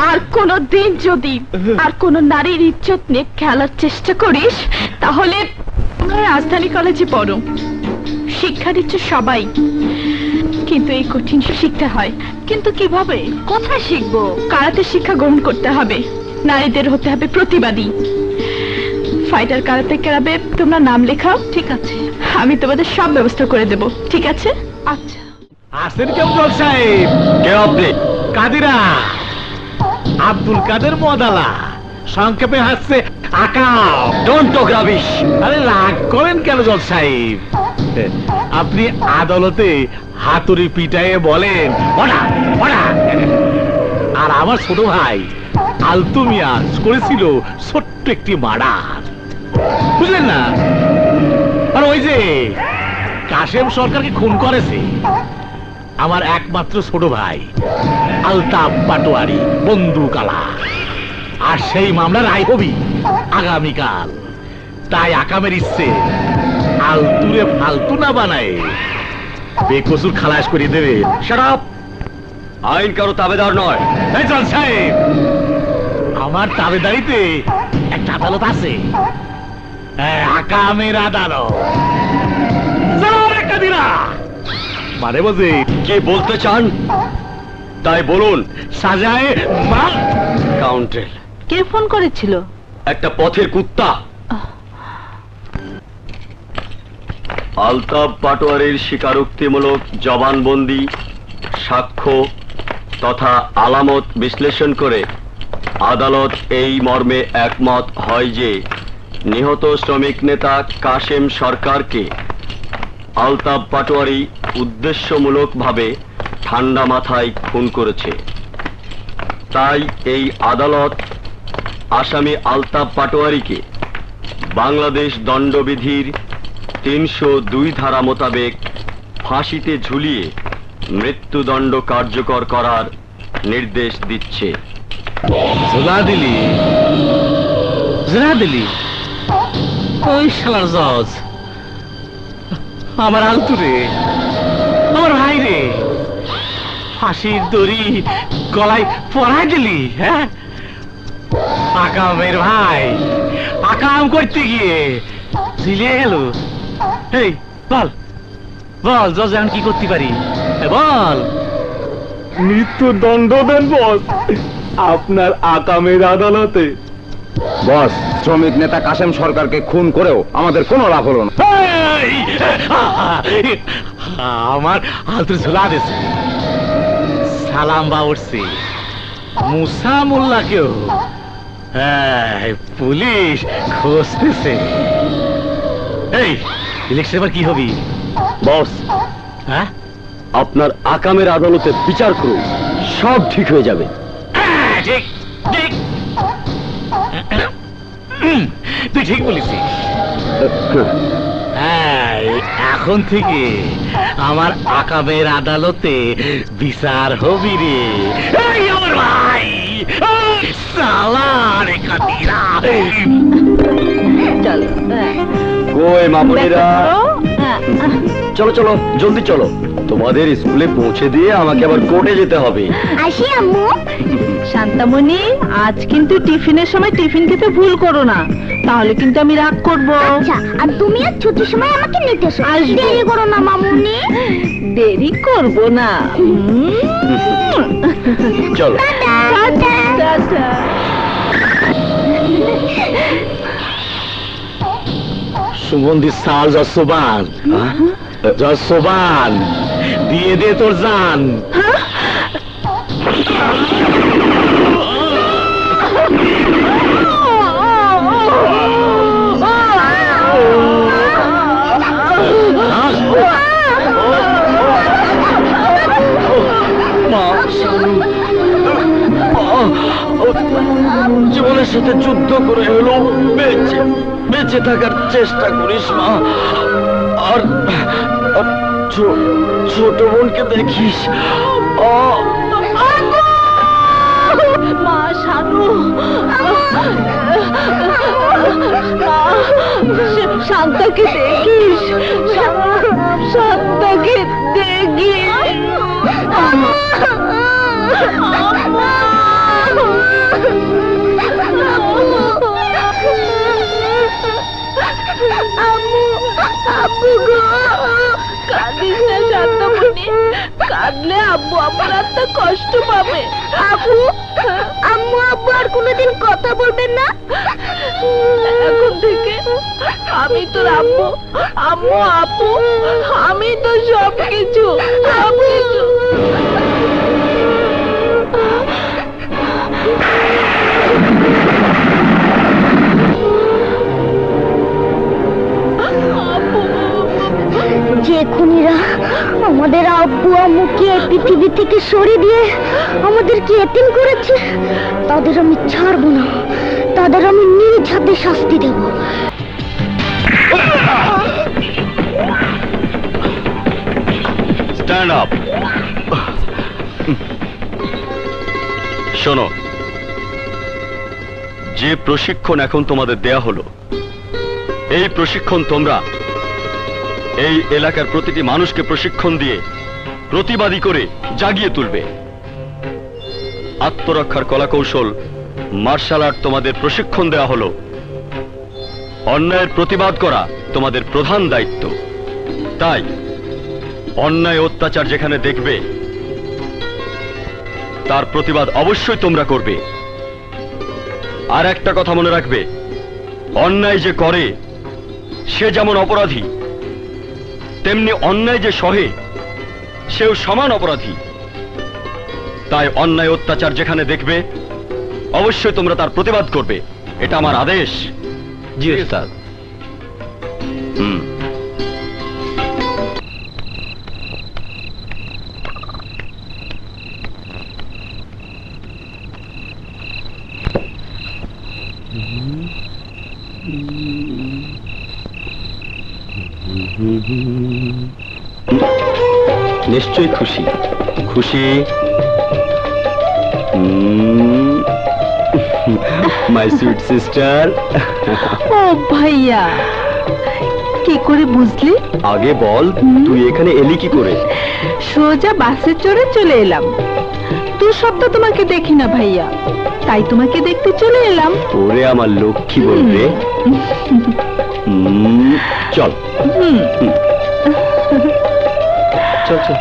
আর কোনদিন যদি আর কোন নারীর ইজ্জত নিয়ে খেলার চেষ্টা করিস তাহলে রাজধানী কলেজে পড়ো। শিক্ষা দিচ্ছে সবাই, কিন্তু এই কঠিন শিখতে হয়। কিন্তু কিভাবে, কোথায় শিখবো? কারাতে শিক্ষা গ্রহণ করতে হবে। নারীদের হতে হবে প্রতিবাদী। ফাইটার কারাতে ক্লাবে তোমরা নাম লেখাও। ঠিক আছে, আমি তোমাদের সব ব্যবস্থা করে দেব। ঠিক আছে? আচ্ছা। আসেন কেমন সাহেব? কে আপনি? কাদিরা আব্দুল কাদের মদালা, সংক্ষেপে হাসছে আকাম। Don't talk rubbish. আরে রাগ করেন কেন জজ সাহেব? আপনি আদালতে হাতুড়ি পিটায়ে বলেন ওরা ওরা, আর আমার ছোট ভাই আলতু মিয়া করেছিল ছোট্ট একটি মার্ডার, বুঝলেন না? আর ওই যে কাশেম সরকারকে খুন করেছে আমার একমাত্র ছোট ভাই আলতাফ পাটোয়ারি বন্দুকালা। আর সেই মামলা রায় হবি আগামীকাল। তাই আকামের ইচ্ছে আলতুরে ফালতু না বানায় বেকসুর খালাস করে দেবে। Shut up! আইন কারো তাবেদার নয়। এই জজ সাহেব, আমার তাবেদারিতে একটা আদালত আছে, আকামের আদালত। মানে বুঝি কি বলতে চান তাই বলুন। সাজায় মাল কাউন্টেল। কে ফোন করেছিল? একটা পথের কুত্তা। আলতাফ পাটোয়ারির স্বীকারোক্তিমূলক জবানবন্দি, সাক্ষ্য তথা আলামত বিশ্লেষণ করে আদালত এই মর্মে একমত হয় যে নিহত শ্রমিক নেতা কাশেম সরকারকে আলতাফ পাটোয়ারি উদ্দেশ্যমূলকভাবে ঠান্ডা মাথায় খুন করেছে। তাই এই আদালত আসামি আলতাফ পাটোয়ারিকে বাংলাদেশ দণ্ডবিধির ৩০২ ধারা মোতাবেক ফাঁসিতে ঝুলিয়ে মৃত্যুদণ্ড কার্যকর করার নির্দেশ দিচ্ছে। ওই শালার জজ আমার আলতু রে, আমার ভাই রে, ফাঁসির দড়ি গলায় পরাই দিলি। হ্যাঁ, আকামের ভাই আকাম করতে গিয়ে ঝিলিয়ে গেল। এই বল বল জজ, এখন কি করতে পারি বল। মৃত্যুদণ্ড দেন বস আপনার আকামের আদালতে। বস, শ্রমিক নেতা কাশেম সরকারকে খুন করেও আমাদের কোনো লাভ হলো না। আমার আলতু ঝুলা দিছে, সালাম বা উঠছি মুসা মোল্লাকেও পুলিশ খুঁজতেছে। এই ইলেকশন এবার কি হবি বস? হ্যাঁ, আপনার আকামের আদালতে বিচার করুন, সব ঠিক হয়ে যাবে। ঠিক ঠিক, তুই ঠিক বলেছিস। এখন থেকে আমার আকামের আদালতে বিচার হবি রে। আমার ভাই কই মামুনিরা, চলো চলো জলদি চলো, তোমাদের স্কুলে পৌঁছে দিয়ে আমাকে আবার কোর্টে যেতে হবে। আসি আম্মু। শান্তামণি, আজ কিন্তু টিফিনের সময় টিফিন খেতে ভুল করো না, তাহলে কিন্তু আমি রাগ করব। আচ্ছা, আর তুমি আর ছুটির সময় আমাকে নিতে এসো। আসবো। দেরি করো না মামুনি। দেরি করব না। চলো। টাটা। সুগন্ধি সাল যশোবান, যশোবান দিয়ে দে তোর জান। জীবনের সাথে যুদ্ধ করে হলো বেঁচে বেঁচে থাকার চেষ্টা করিস মা। আর আর ছোট বোনকে দেখিস। মা শানু, শান্তাকে দেখিস, শান্তাকে দেখিস। আব্বু গো, কাঁদিস না শান্তামণি, কাঁদলে আব্বু আমার আত্মা কষ্ট পাবে। আব্বু, আম্মু আব্বু আর কোনোদিন কথা বলবেন না? এখন থেকে আমি তোর আব্বু, আম্মু আপু, আমি তো সব কিছু, সব কিছু। যে খুনিরা আমাদের আব্বু আম্মুকে এই পৃথিবী থেকে সরিয়ে দিয়ে আমাদেরকে এতিম করেছে, তাদের আমি ছাড়বো না, তাদের আমি নিজ হাতে শাস্তি দেব। Stand up. শোনো, যে প্রশিক্ষণ এখন তোমাদের দেয়া হলো, এই প্রশিক্ষণ তোমরা এই এলাকার প্রতিটি মানুষকে প্রশিক্ষণ দিয়ে প্রতিবাদী করে জাগিয়ে তুলবে। আত্মরক্ষার কলাকৌশল, মার্শাল আর্ট তোমাদের প্রশিক্ষণ দেওয়া হলো। অন্যায়ের প্রতিবাদ করা তোমাদের প্রধান দায়িত্ব। তাই অন্যায় অত্যাচার যেখানে দেখবে তার প্রতিবাদ অবশ্যই তোমরা করবে। আর একটা কথা মনে রাখবে, অন্যায় যে করে সে যেমন অপরাধী, তেমনি অন্যায় যে সহে সেও সমান অপরাধী। তাই অন্যায় অত্যাচার যেখানে দেখবে অবশ্যই তোমরা তার প্রতিবাদ করবে। এটা আমার আদেশ। জি স্যার। নিশ্চয়ই খুশি। খুশি মাই সুইট সিস্টার। ও ভাইয়া, কি করে বুঝলি? আগে বল, তুই এখানে এলি কি করে? সোজা বাসে চড়ে চলে এলাম। তোর শব্দ তোমাকে দেখি না ভাইয়া, তাই তোমাকে দেখতে চলে এলাম। ওরে আমার লক্ষ্মী বলবে। চল চল চল।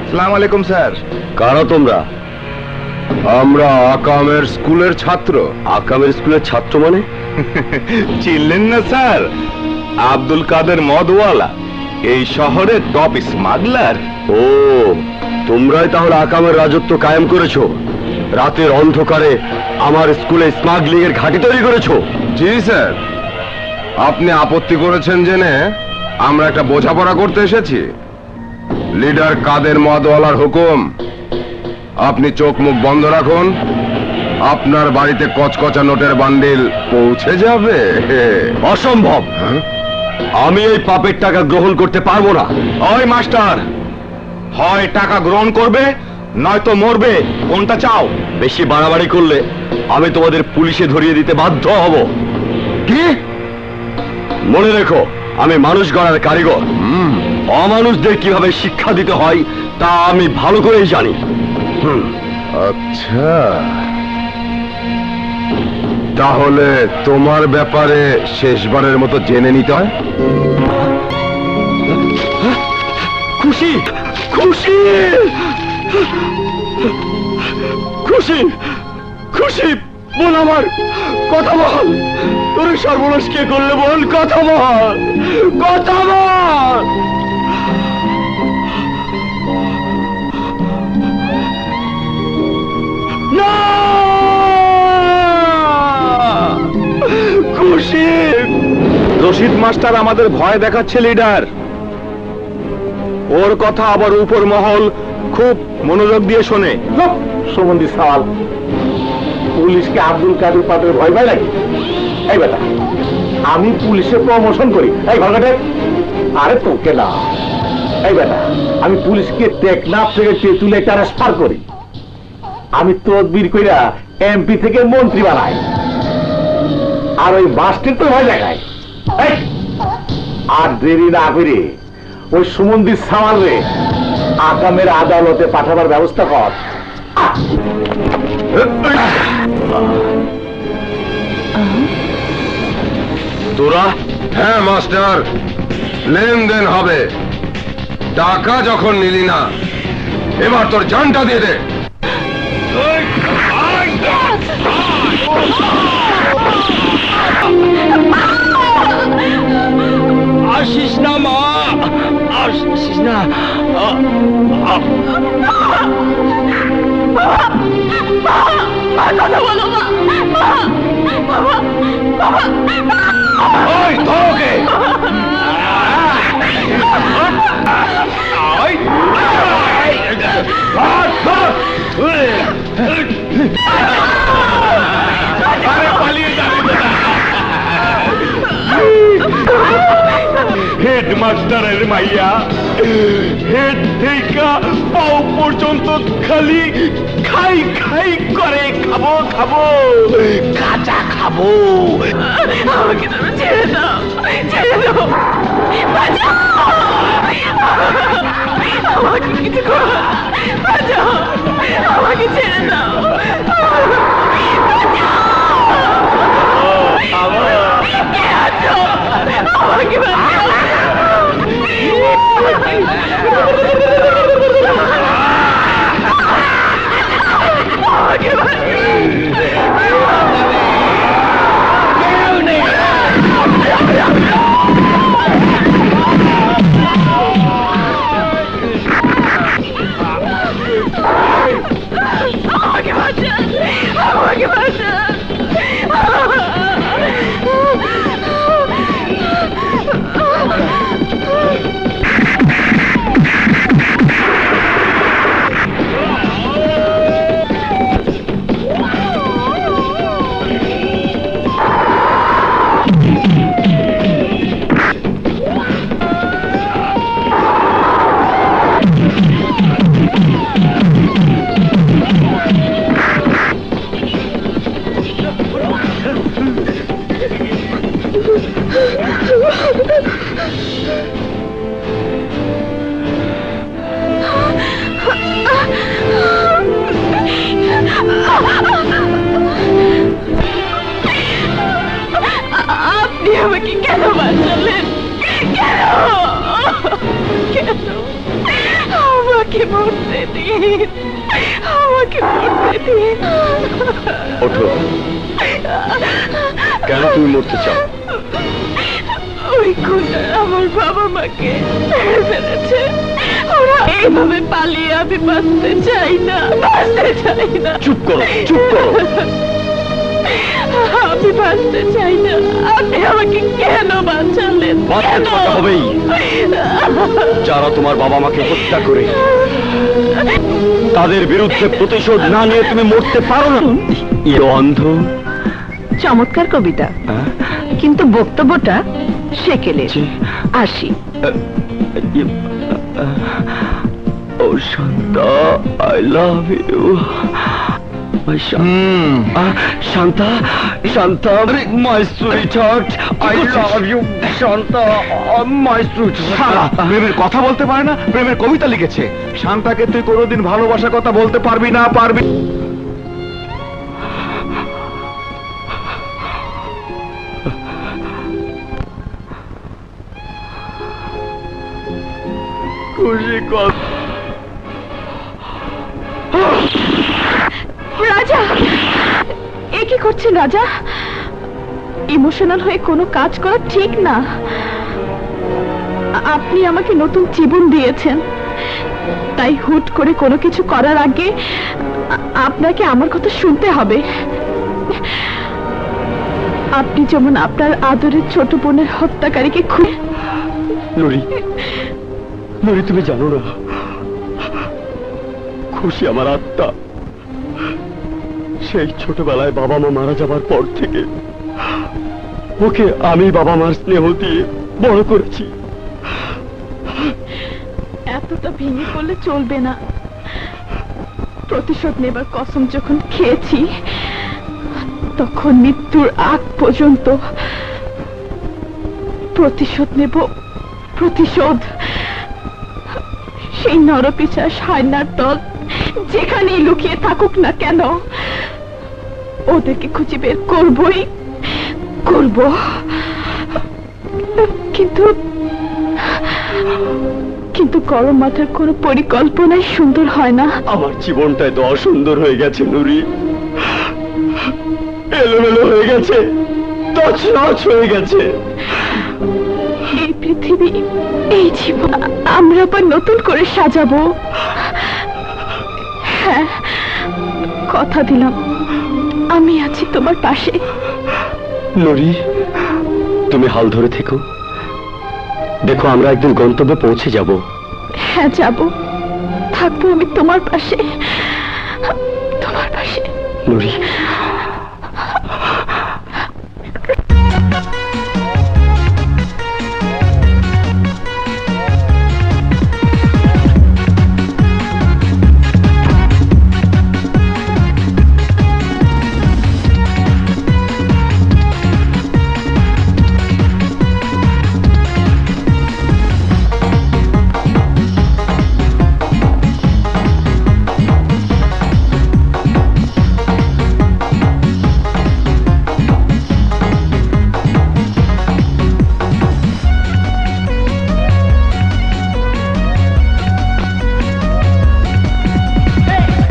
আসসালামু আলাইকুম স্যার। কারা তোমরা? আমরা আকামের স্কুলের ছাত্র। আকামের স্কুলের ছাত্র মানে? চিনলেন না স্যার? আব্দুল কাদের মদওয়ালা, এই শহরের টপ স্মাগলার। ও, তোমরাই তাহলে আকামের রাজত্ব কায়েম করেছো। রাতের অন্ধকারে আমার স্কুলে স্মাগলিং এর ঘাঁটি তৈরি করেছো। জি স্যার, আপনি আপত্তি করেছেন জেনে আমরা একটা বোঝাপড়া করতে এসেছি। লিডার কাদের মদওয়ালার হুকুম, আপনি চোখ মুখ বন্ধ রাখুন, আপনার বাড়িতে কচকচা নোটের বান্ডিল পৌঁছে যাবে। অসম্ভব। আমি এই পাপের টাকা গ্রহণ করতে পারবো না। ওই মাস্টার, হয় টাকা গ্রহণ করবে নয়তো মরবে, কোনটা চাও? বেশি বাড়াবাড়ি করলে আমি তোমাদের পুলিশে ধরিয়ে দিতে বাধ্য হব। কি? মনে রেখো, আমি মানুষ গড়ার কারিগর। অমানুষদের কিভাবে শিক্ষা দিতে হয় তা আমি ভালো করেই জানি। আচ্ছা, তাহলে তোমার ব্যাপারে শেষবারের মতো জেনে নিতে হয়। খুশি খুশি খুশি খুশি, বল আমার কথা বল, তোর সর্বনাশ কে করলে বল, কথা বল, কথা বল। না খুশি, রশিদ মাস্টার আমাদের ভয় দেখাচ্ছে লিডার। ওর কথা আবার উপর মহল খুব মনোযোগ দিয়ে শোনে। সুমন্দি সওয়াল, পুলিশকে আব্দুল কাদের পাটের ভয় পায় নাকি? এই বেটা, আমি পুলিশে প্রমোশন করি। এই ভাগাটে, আরে তোকে না। এই বেটা, আমি পুলিশকে টেকনাফ থেকে তেঁতুলে ট্রান্সফার করি। আমি তদবির কইরা এমপি থেকে মন্ত্রী বানাই। আর ওই বাসটির তো ভয় দেখায়। এই, আর দেরি না করে ওই সুমন্দি সাওয়াল রে আগামের আদালতে পাঠাবার ব্যবস্থা কর। তোরা? হ্যাঁ মাস্টার, লেনদেন হবে। টাকা যখন নিলি না, এবার তোর জানটা দিয়ে দে। আসিস না মা, আসিস না। কথা বলো মা, ওই ধরোকে। আরে পালিয়ে যাবে না। হেডমাস্টারের মাইয়া, হেড থেকে পাও পর্যন্ত খালি খাই খাই করে, খাবো খাবো, কাঁচা খাবো। আমাকে তুমি ছেড়ে দাও, ছেড়ে দাও, বাঁচাও, আমাকে কিছু করো না, বাঁচাও, আমাকে ছেড়ে দাও, কে আছো? আমাকে বাঁচাও। আমাকে আমাকে বাঁচান। আপনি আমাকে কেন বাঁচালেন? কেন কেন? আমাকে মরতে দিন, আমাকে মরতে দিন। ওঠো, কেন তুমি মরতে চাও? ওই খুনের আমার বাবা মাকে মেরে ফেলেছে। ওরা এইভাবে পালিয়ে, আমি বাঁচতে চাই না, বাঁচতে চাই না। চুপ করো, চুপ করো। আমি বাঁচতে চাই না। আপনি আমাকে কেন বাঁচালেন? বাঁচতে তো পারতে হবেই। যারা তোমার বাবা মাকে হত্যা করে, তাদের বিরুদ্ধে প্রতিশোধ না নিয়ে তুমি মরতে পারো না। এ অন্ধ। চমৎকার কবিতা, কিন্তু বক্তব্যটা সেকেলে। আসি। ও Shanta, I love you. Shanta, Shanta, my sweetheart, I love you Shanta, my sweetheart. প্রেমের কথা বলতে পারে না, প্রেমের কবিতা লিখেছে। শান্তাকে তুই কোনোদিন ভালোবাসার কথা বলতে পারবি না, পারবি? খুশি কত রাজা, এ কি করছেন রাজা? ইমোশনাল হয়ে কোনো কাজ করা ঠিক না। আপনি আমাকে নতুন জীবন দিয়েছেন, তাই হুট করে কোনো কিছু করার আগে আপনাকে আমার কথা শুনতে হবে। আপনি যেমন আপনার আদরের ছোট বোনের হত্যাকারীকে নুরি, নুরি তুমি জানো না, খুশি আমার আত্মা। সেই ছোটবেলায় বাবা মা মারা যাবার পর থেকে ওকে আমি বাবা মার স্নেহ দিয়ে বড় করেছি। এতটা ভেঙে পড়লে চলবে না। প্রতিশোধ নেবার কসম যখন খেয়েছি, তখন মৃত্যুর আগ পর্যন্ত প্রতিশোধ নেব, প্রতিশোধ। সেই নরপিশাচ হায়নার দল যেখানেই লুকিয়ে থাকুক না কেন, ওদেরকে খুঁজে বের করবই করব। কিন্তু কিন্তু গরম মাথার কোনো পরিকল্পনাই সুন্দর হয় না। আমার জীবনটাই তো অসুন্দর হয়ে গেছে নুরি, এলোমেলো হয়ে গেছে, তছনছ হয়ে গেছে। এই পৃথিবী, এই জীবন আমরা আবার নতুন করে সাজাবো। হ্যাঁ, কথা দিলাম আমি আছি তোমার পাশে। নুরি, তুমি হাল ধরে থেকো, দেখো আমরা একদিন গন্তব্যে পৌঁছে যাব। হ্যাঁ, যাব, থাকবো আমি তোমার পাশে, তোমার পাশে। নুরি,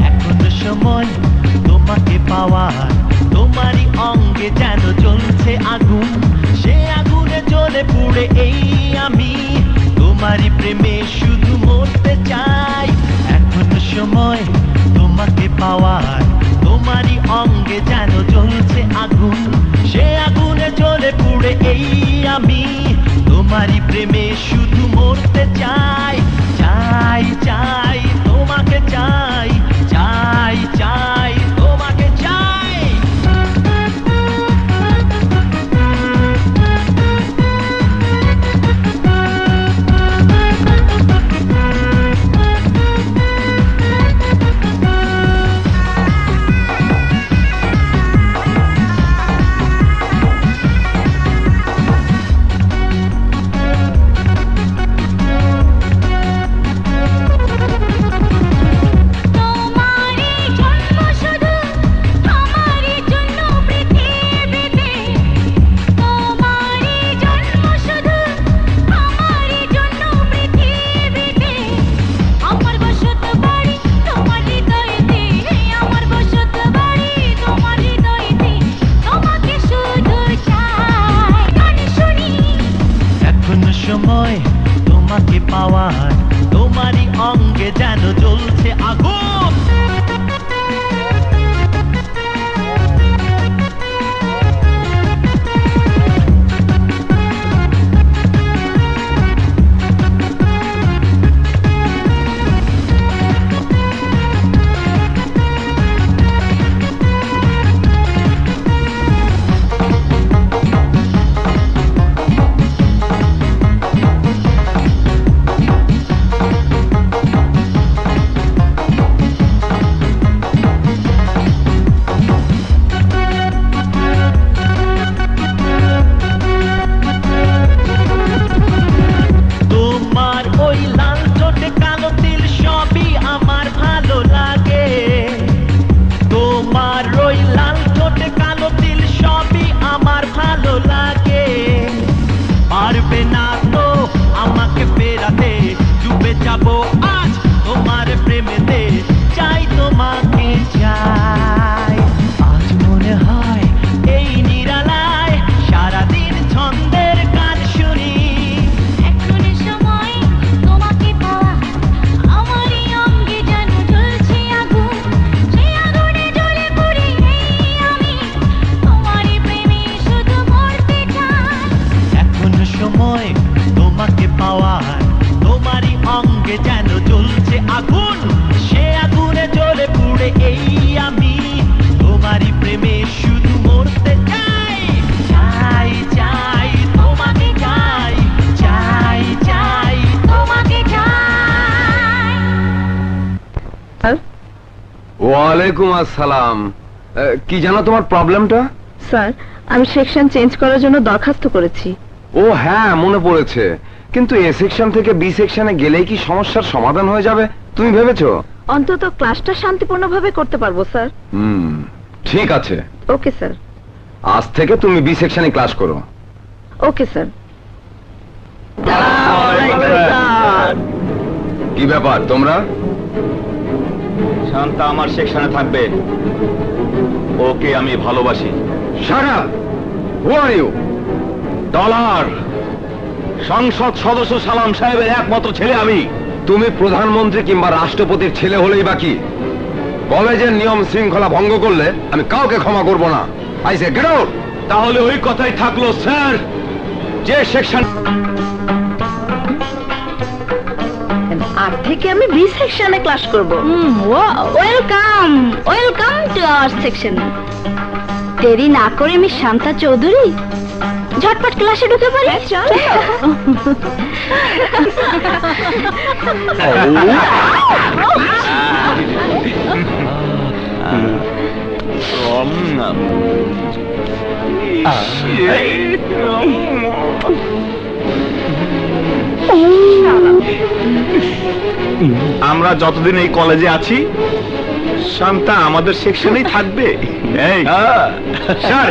এখনো সময় তোমাকে পাওয়ার, তোমারই অঙ্গে যেন জ্বলছে আগুন, সে আগুনে জ্বলে পুড়ে এই আমি তোমারই প্রেমে শুধু মরতে চাই। এখনো সময় তোমাকে পাওয়ার, তোমারই অঙ্গে যেন জ্বলছে আগুন, সে আগুনে জ্বলে পুড়ে এই আমি তোমারই প্রেমে শুধু মরতে চাই। চাই চাই তোমাকে চাই, চাই চাই তোমাকে চাই। ওয়ালাইকুম আসসালাম। কি জানো তোমার প্রবলেমটা? স্যার, আমি সেকশন চেঞ্জ করার জন্য দরখাস্ত করেছি। ও হ্যাঁ, মনে পড়েছে। কিন্তু এ সেকশন থেকে বি সেকশনে গেলেই কি সমস্যার সমাধান হয়ে যাবে তুমি ভেবেছো? অন্তত ক্লাসটা শান্তিপূর্ণভাবে করতে পারবো স্যার। ঠিক আছে, ওকে স্যার। আজ থেকে তুমি বি সেকশনে ক্লাস করো। Okay sir. কি ব্যাপার তোমরা? শান্তা আমার সেকশনে থাকবে, ওকে আমি ভালোবাসি। Shut up! Who are you? Dollar, সংসদ সদস্য সালাম সাহেবের একমাত্র ছেলে আমি। তুমি প্রধানমন্ত্রী কিংবা রাষ্ট্রপতির ছেলে হলেই বাকি। কলেজের নিয়ম শৃঙ্খলা ভঙ্গ করলে আমি কাউকে ক্ষমা করব না। I say get out. তাহলে ওই কথাই থাকলো স্যার, যে সেকশন আজ থেকে আমি বি সেকশনে ক্লাস করব। Welcome welcome to our section. দেরি না করে আমি শান্তা চৌধুরী ঝটপট ক্লাসে ঢুকে পড়ি। আমরা যতদিন এই কলেজে আছি শান্তা আমাদের সেকশনেই থাকবে। এই স্যার,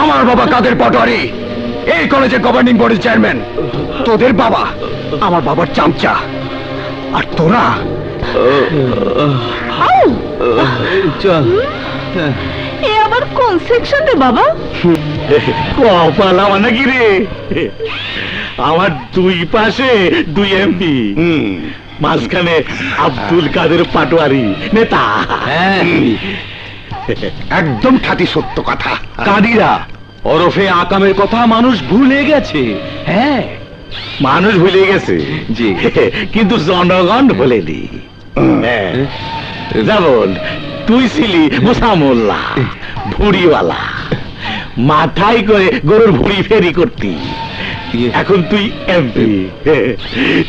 আমার বাবা কাদের পাটোয়ারি, এই কলেজের গভর্নিং বডির চেয়ারম্যান। তোদের বাবা আমার বাবার চামচা, আর তোরা চল। এ আবার কোন সেকশন রে বাবা? কপাল আমার নাকি রে, আমার দুই পাশে দুই এমপি, মাঝখানে আব্দুল কাদের পাটোয়ারি নেতা। একদম খাঁটি সত্য কথা। কাদিরা ওরফে আকামের কথা মানুষ ভুলে গেছে। হ্যাঁ, মানুষ ভুলে গেছে জি, কিন্তু জনগণ ভুলেনি। হ্যাঁ, যেমন তুই ছিলি মোসামোল্লা, ভুড়িওয়ালা, মাথায় করে গরুর ভুড়ি ফেরি করতি। এখন তুই এমপি,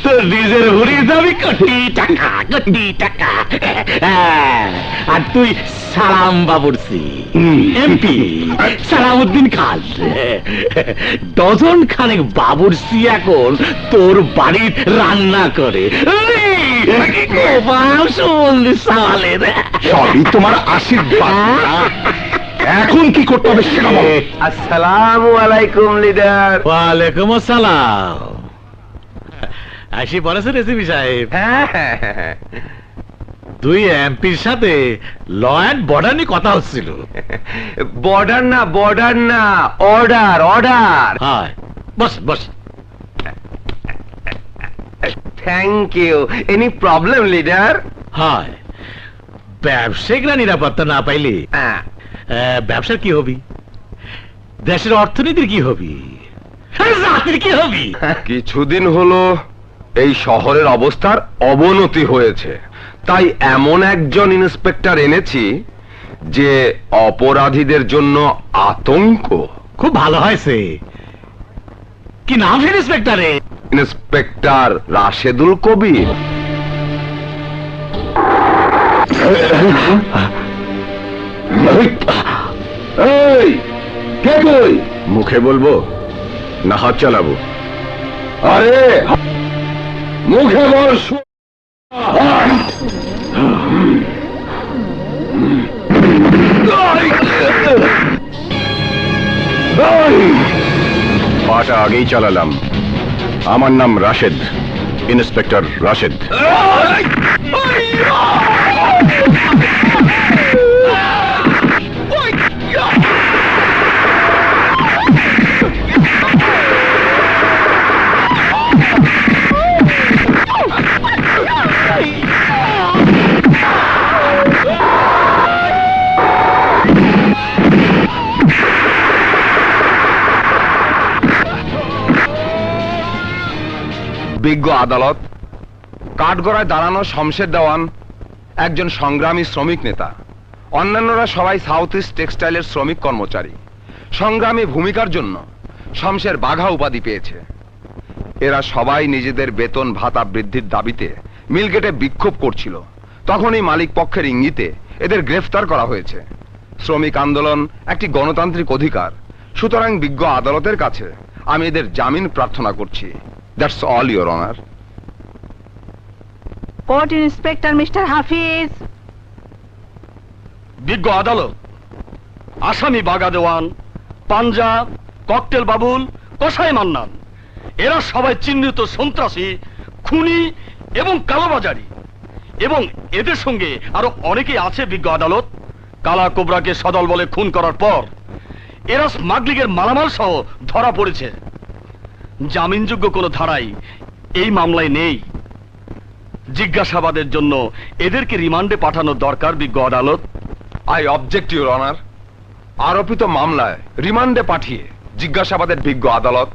তোর নিজের ভুড়ি যাবি কোটি টাকা, কোটি টাকা। আর তুই সালাম বাবুরসি, এমপি সালামউদ্দিন খান, ডজন খানেক বাবুরসি এখন তোর বাড়ির রান্না করে। সবই তোমার আশীর্বাদ। এখন কি করতে হবে সেটা বলো। আসসালামু আলাইকুম লিডার। ওয়ালাইকুম আসসালাম। আসি পড়েছে রেসিপি সাহেব। দুই এমপির সাথে ল অ্যান্ড বর্ডার নিয়ে কথা হচ্ছিল। বর্ডার না, বর্ডার না, অর্ডার, অর্ডার। হয়, boss boss. Thank you. Any problem leader? হয়, ব্যবসায়িকরা নিরাপত্তা না পাইলে ব্যবসার কি হবি, দেশের অর্থনীতির কি হবি, জাতির কি হবি? কিছুদিন হলো এই শহরের অবস্থার অবনতি হয়েছে, তাই এমন একজন ইন্সপেক্টর এনেছি যে অপরাধীদের জন্য আতঙ্ক। খুব ভালো হয়েছে। কি নাম সেই ইন্সপেক্টরে? ইন্সপেক্টর রাশেদুল কবির। এই, কে তুই? মুখে বলবো না হাত চালাবো? আরে মুখে বল। পাটা আগেই চালালাম। আমার নাম রাশেদ, ইন্সপেক্টর রাশেদ। বিজ্ঞ আদালত, কাঠগড়ায় দাঁড়ানো শমশের দেওয়ান একজন সংগ্রামী শ্রমিক নেতা। অন্যান্যরা সবাই সাউথ ইস্ট টেক্সটাইলের শ্রমিক কর্মচারী। সংগ্রামী ভূমিকার জন্য শমশের বাঘা উপাধি পেয়েছে। এরা সবাই নিজেদের বেতন ভাতা বৃদ্ধির দাবিতে মিলগেটে বিক্ষোভ করছিল। তখনই মালিক পক্ষের ইঙ্গিতে এদের গ্রেফতার করা হয়েছে। শ্রমিক আন্দোলন একটি গণতান্ত্রিক অধিকার, সুতরাং বিজ্ঞ আদালতের কাছে আমি এদের জামিন প্রার্থনা করছি। That's all, Your Honor. Court inspector mister Hafiz. বিজ্ঞ আদালত, আসামি বাগা দেওয়ান, পাঞ্জা, ককটেল বাবুল, কসাই মান্নান এরা সবাই চিহ্নিত সন্ত্রাসী, খুনি এবং কালোবাজারি, এবং এদের সঙ্গে আরো অনেকেই আছে। বিজ্ঞ আদালত, কালা কোবরাকে সদল বলে খুন করার পর এরা স্মাগলিংয়ের মালামাল সহ ধরা পড়েছে। জামিনযোগ্য কোনো ধারাই এই মামলায় নেই। জিজ্ঞাসাবাদের জন্য এদেরকে রিমান্ডে পাঠানো দরকার। বিজ্ঞ আদালত, I object, Your Honor. আরোপিত মামলায় রিমান্ডে পাঠিয়ে জিজ্ঞাসাবাদের বিজ্ঞ আদালত।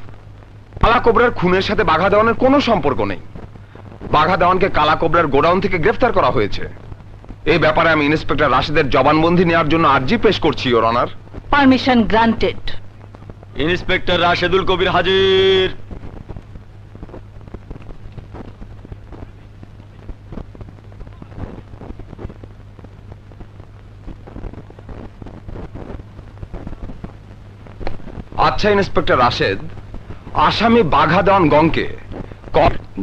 কালা কোবরার খুনের সাথে বাঘা দেওয়ানের কোনো সম্পর্ক নেই। বাঘা দেওয়ানকে কালা কোবরার গোডাউন থেকে গ্রেফতার করা হয়েছে। এই ব্যাপারে আমি ইন্সপেক্টর রাশেদের জবানবন্দি নেওয়ার জন্য আর্জি পেশ করছি, your honour. Permission granted. Inspector Rashedul Kabir হাজির। আচ্ছা ইন্সপেক্টর রাশেদ, আসামি বাঘা দেওয়ান গংকে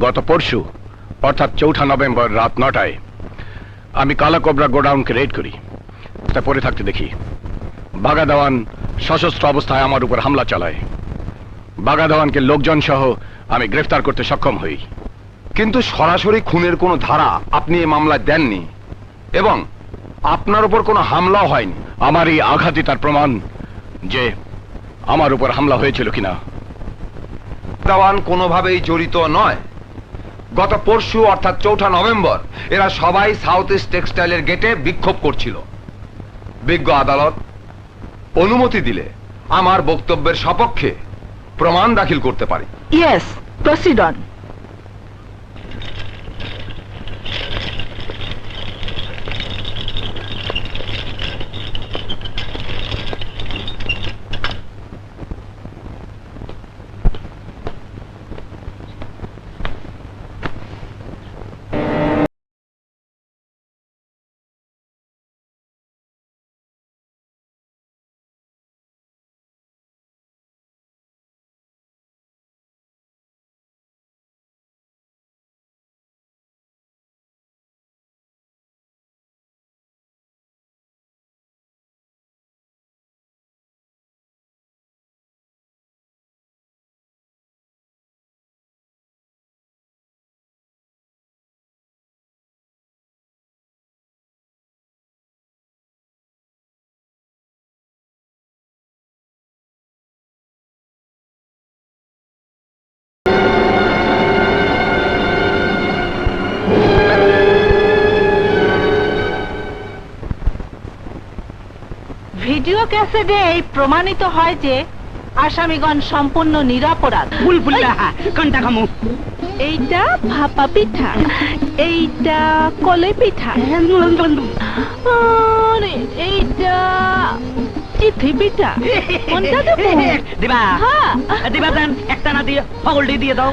গত পরশু অর্থাৎ 4 নভেম্বর রাত 9টায় আমি কালা কোবরা গোডাউনকে রেড করি। তা পরে থাকতে দেখি বাঘা দেওয়ান সশস্ত্র অবস্থায় আমার উপর হামলা চালায়। বাঘা দেওয়ানকে লোকজন সহ আমি গ্রেফতার করতে সক্ষম হই, কিন্তু সরাসরি খুনের কোনো ধারা আপনি এই মামলায় দেননি এবং আপনার উপর কোনো হামলাও হয়নি। আমার এই আঘাতই তার প্রমাণ যে আমার উপর হামলা হয়েছিল কিনা। দেওয়ান কোনোভাবেই জড়িত নয়। গত পরশু অর্থাৎ 4 নভেম্বর এরা সবাই সাউথ ইস্ট টেক্সটাইলের গেটে বিক্ষোভ করছিল। বিজ্ঞ আদালত অনুমতি দিলে আমার বক্তব্যের সপক্ষে প্রমাণ দাখিল করতে পারি। Yes, proceed on. ভিডিও ক্যাসেটে এই প্রমাণিত হয় যে আসামিগণ সম্পূর্ণ নিরপরাধ। ফুলফুল্লা কোনটা খামু? এইটা ভাপা পিঠা, এইটা কলাই পিঠা, আর এইটা চিথি পিঠা। কোনটা দেবো? দিবা হ্যাঁ। দিবা দেন, একটা না দিয়ে হগলডি দিয়ে দাও।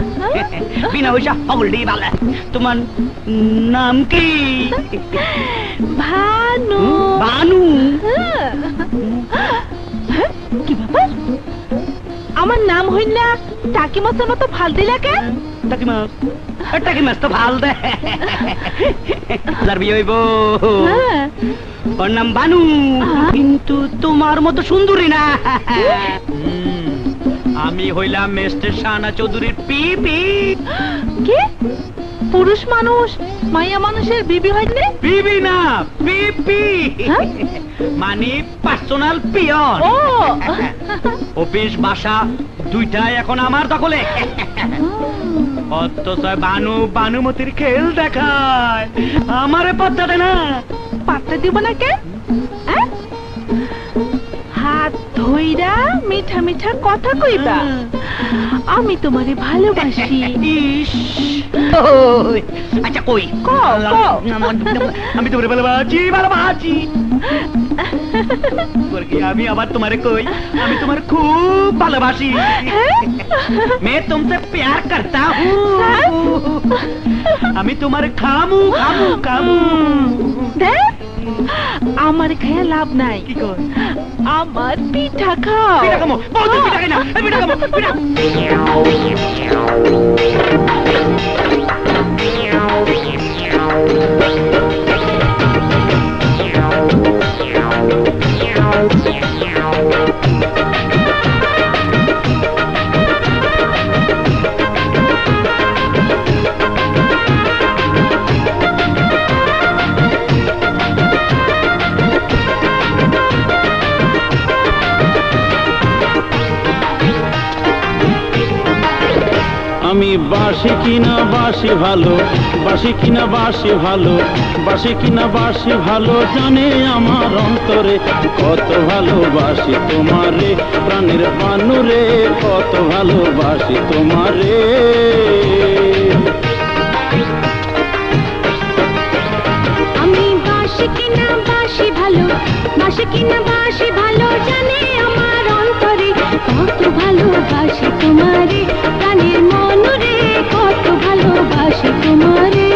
বিনা পয়সা হগলডি বালে। তোমার নাম কি? ভানু। বানু। হ্যাঁ, কি ব্যাপার? আমার নাম হইল না টাকি মাছের মতো ভাল দিলা কেন? টাকি মাছ, টাকি মাছ তো ভাল দে। যার বিয়ে হইব হ্যাঁ। ওর নাম বানু, কিন্তু তোমার মতো সুন্দরী না। আমি হইলাম মিস্টার শানা চৌধুরীর পিপি। কি? পুরুষ মানুষ মাইয়া মানুষের বিবি হইলে? বিবি না, পিপি। হ্যাঁ? মানে পার্সোনাল পিয়ন। ও অফিস বাসা দুইটাই এখন আমার দখলে। অথচ বানু বানুমতির খেল দেখায়, আমারে পাত্তা দেয় না। পাত্তা দিব না কেন? হ্যাঁ? হাত ধইরা মিঠা মিঠা কথা কইবা, আমি তোমারে ভালোবাসি। ইস, ওই, আচ্ছা কই কও, কও। আমি তোমারে ভালোবাসি, ভালোবাসি। বলকি আমি আবার তোমারে কই, আমি তোমার খুব ভালোবাসি। मैं तुमसे प्यार करता हूँ। আমি তোমার খামু খামু খামু। দেখ, আমার খেয়ে লাভ নাই, কি কর? আমার পিঠা খাও। পিঠা খামো, বহুত পিঠা খাই না, এই পিঠা খামো, পিঠা। আমি বাসি কিনা বাসি ভালো, বাসি কিনা বাসি ভালো, বাসি কিনা বাসি ভালো, জানে আমার অন্তরে কত ভালোবাসি তোমারে, প্রাণের বানুরে কত ভালোবাসি তোমারে। আমি বাসি কিনা বাসি ভালো, বাসি কিনা বাসি ভালো, জানে আমার অন্তরে কত ভালোবাসি তোমারে, প্রাণের মনরে কত ভালোবাসি তোমারে।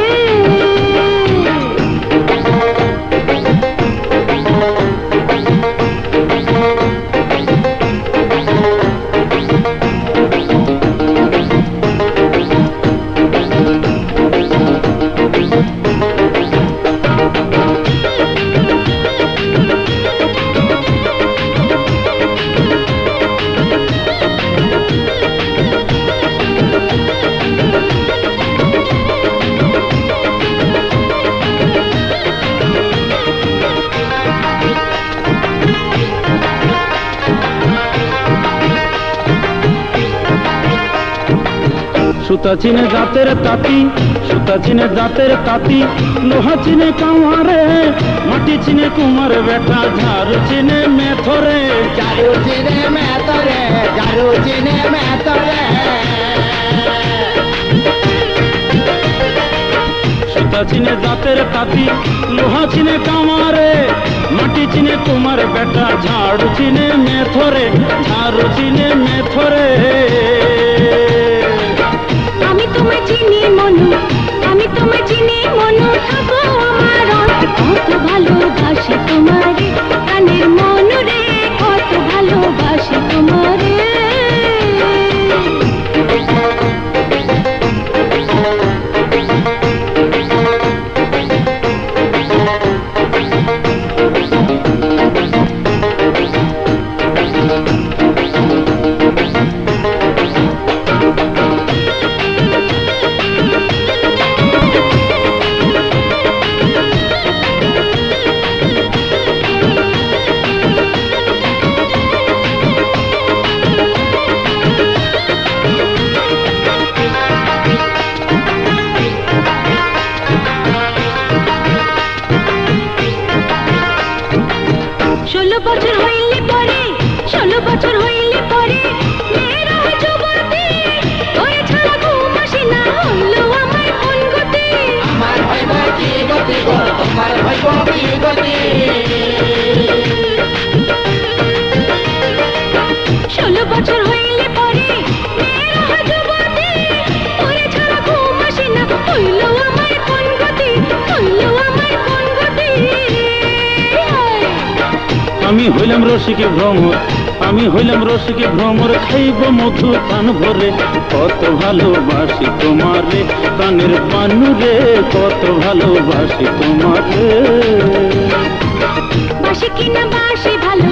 সুতা চিনে দাঁতের তাঁতি, সুতা চিনে দাঁতের তাঁতি, লোহা চিনে কামারে, মাটি চিনে কুমার বেটা, ঝাড়ু চিনে মেথরে, ঝাড়ু চিনে মেথরে, ঝাড়ু চিনে মেথরে। সুতা চিনে দাঁতের তাঁতি, লোহা চিনে কামারে, মাটি চিনে কুমার বেটা, ঝাড়ু চিনে মেথরে, ঝাড়ু চিনে মেথরে। আমি তোমায় চিনি মনু, আমি তোমায় চিনি মনু, থাকো আমার অন্তরে, কত ভালোবাসি তোমারে, প্রাণের মনরে কত ভালোবাসি তোমারে। ষোলো বছর হইলে পরে মেয়েরা হয় যুবতী, ওরে ছাড়া ঘুম আসে না, হইল আমার কোন গতি, হইল আমার কোন গতি। আমি হইলাম রসিকে ভ্রমর, আমি হইলাম রসিকে ভ্রমর, খাইব মধু পান ভরে, কত ভালোবাসি তোমারে প্রাণের পানু রে, কত ভালোবাসি তোমারে। বাসি কিনা বাসি ভালো,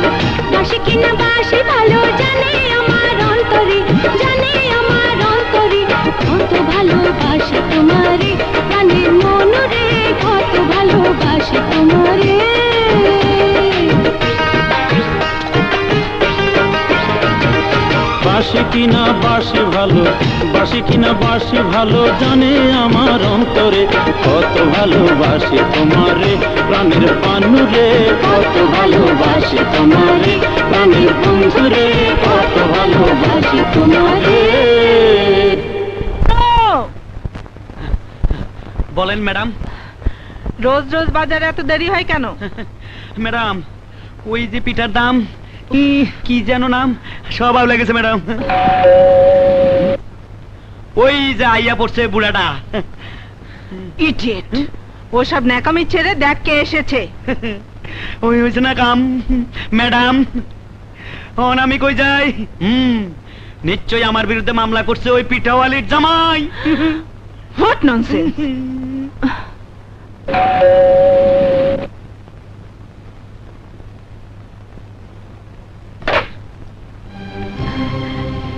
বাসি কিনা বাসি ভালো, জানে আমার অন্তরে, জানে আমার অন্তরে, কত ভালোবাসি তোমারে প্রাণের মন রে, কত ভালোবাসি তোমারে। বাসি কিনা বাসি ভালো, বাসি কিনা বাসি ভালো, জানে আমার অন্তরে, কত ভালোবাসি তোমারে প্রাণের পানু রে, কত ভালোবাসি তোমারে প্রাণের বন্ধু রে, কত ভালোবাসি তোমারে। বলেন ম্যাডাম। রোজ রোজ বাজারে এত দেরি হয় কেন? ম্যাডাম, ওই যে পিঠার দাম, কি যেন নাম, সব আউ লেগেছে ম্যাডাম। ওই যে আইয়া পড়ছে বুড়াটা। ইডিয়েট, ওসব ন্যাকামি ছেড়ে দেখ কে এসেছে। ওই হয়েছে না কাম ম্যাডাম। অন আমি কই যাই? নিশ্চয়ই আমার বিরুদ্ধে মামলা করছে ওই পিঠাওয়ালির জামাই। What nonsense!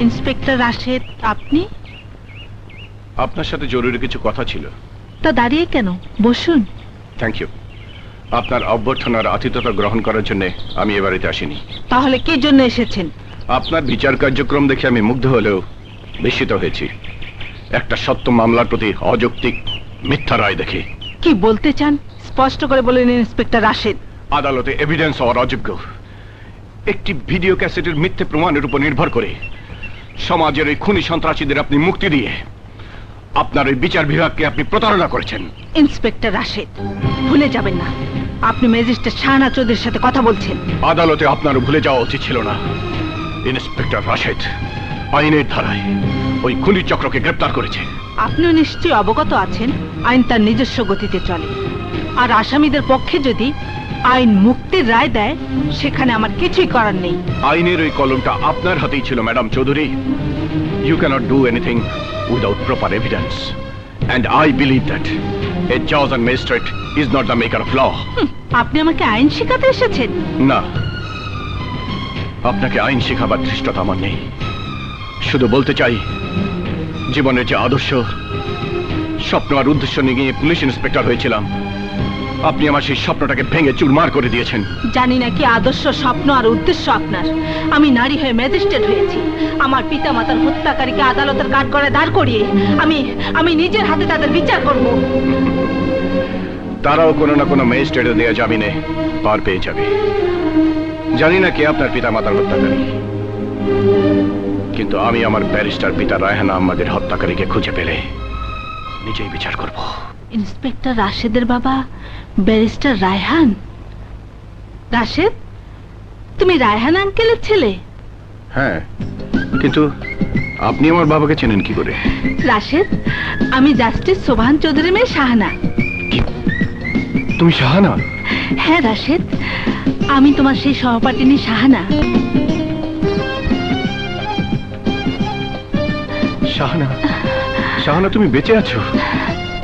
ইন্সপেক্টর রাশেদ, আপনি? আপনার সাথে জরুরি কিছু কথা ছিল। তা দাঁড়িয়ে কেন, বসুন। Thank you. আপনার অভ্যর্থনার আতিথ্যতা গ্রহণ করার জন্য আমি এ বাড়িতে আসিনি। তাহলে কি জন্য এসেছেন? আপনার বিচার কার্যক্রম দেখে আমি মুগ্ধ হলেও বিস্মিত হয়েছি। একটা সত্য মামলার প্রতি অযৌক্তিক মিথ্যা রায় দেখে। কি বলতে চান স্পষ্ট করে বলেন ইন্সপেক্টর রাশেদ। আদালতে এভিডেন্স হওয়ার অযোগ্য একটি ভিডিও ক্যাসেটের মিথ্যে প্রমাণের উপর নির্ভর করে সমাজের এই খুনি সন্ত্রাসীদের আপনি মুক্তি দিয়ে আপনার ওই বিচার বিভাগকে আপনি প্রতারণা করেছেন। ইন্সপেক্টর রাশেদ, ভুলে যাবেন না আপনি ম্যাজিস্ট্রেট শাহানা চৌধুরীর সাথে কথা বলছেন। আদালতে আপনারও ভুলে যাওয়া উচিত ছিল না। ইন্সপেক্টর রাশেদ আইনের ধারায় ওই খুনি চক্রকে গ্রেপ্তার করেছে। আপনিও নিশ্চয়ই অবগত আছেন আইন তার নিজস্ব গতিতে চলে, আর আসামিদের পক্ষে যদি আইন মুক্তির রায় দেয় সেখানে আমার কিছুই করার নেই। আইনের ওই কলমটা আপনার হাতেই ছিল madam Chowdhury. You cannot do anything without proper evidence, and I believe that a জাজ and magistrate is not the maker of law. আপনি আমাকে আইন শেখাতে এসেছেন? না, আপনাকে আইন শেখাবার ধৃষ্টতা আমার নেই। শুধু বলতে চাই, জীবনের যে আদর্শ, স্বপ্ন আর উদ্দেশ্য নিয়ে পুলিশ ইন্সপেক্টর হয়েছিলাম, আপনি আমার সেই স্বপ্নটাকে ভেঙে চুরমার করে দিয়েছেন। জানি না কি আদর্শ, স্বপ্ন আর উদ্দেশ্য আপনার। আমি নারী হয়ে ম্যাজিস্ট্রেট হয়েছি। আমার পিতা মাতার হত্যাকারীকে আদালতের কাঠগড়ায় দাঁড় করিয়ে আমি নিজের হাতে তাদের বিচার করব। তারাও কোনো না কোনো ম্যাজিস্ট্রেটের দেয়া জামিনে পার পেয়ে যাবে। জানি না কে আপনার পিতা মাতার হত্যাকারী, কিন্তু আমি আমার ব্যারিস্টার পিতা রায়হান আহমদের হত্যাকারীকে খুঁজে পেলে নিজেই বিচার করব। ইন্সপেক্টর রাশেদের বাবা ব্যারিস্টার রায়হান? রাশেদ, তুমি রায়হান আঙ্কেলের ছেলে? হ্যাঁ, কিন্তু আপনি আমার বাবাকে চেনেন কি করে? রাশেদ, আমি জাস্টিস সোভান চৌধুরী মেয়ে শাহানা। তুমি শাহানা? হ্যাঁ রাশেদ, আমি তোমার সেই সহপাঠিনী শাহানা। শাহানা, শাহানা তুমি বেঁচে আছো?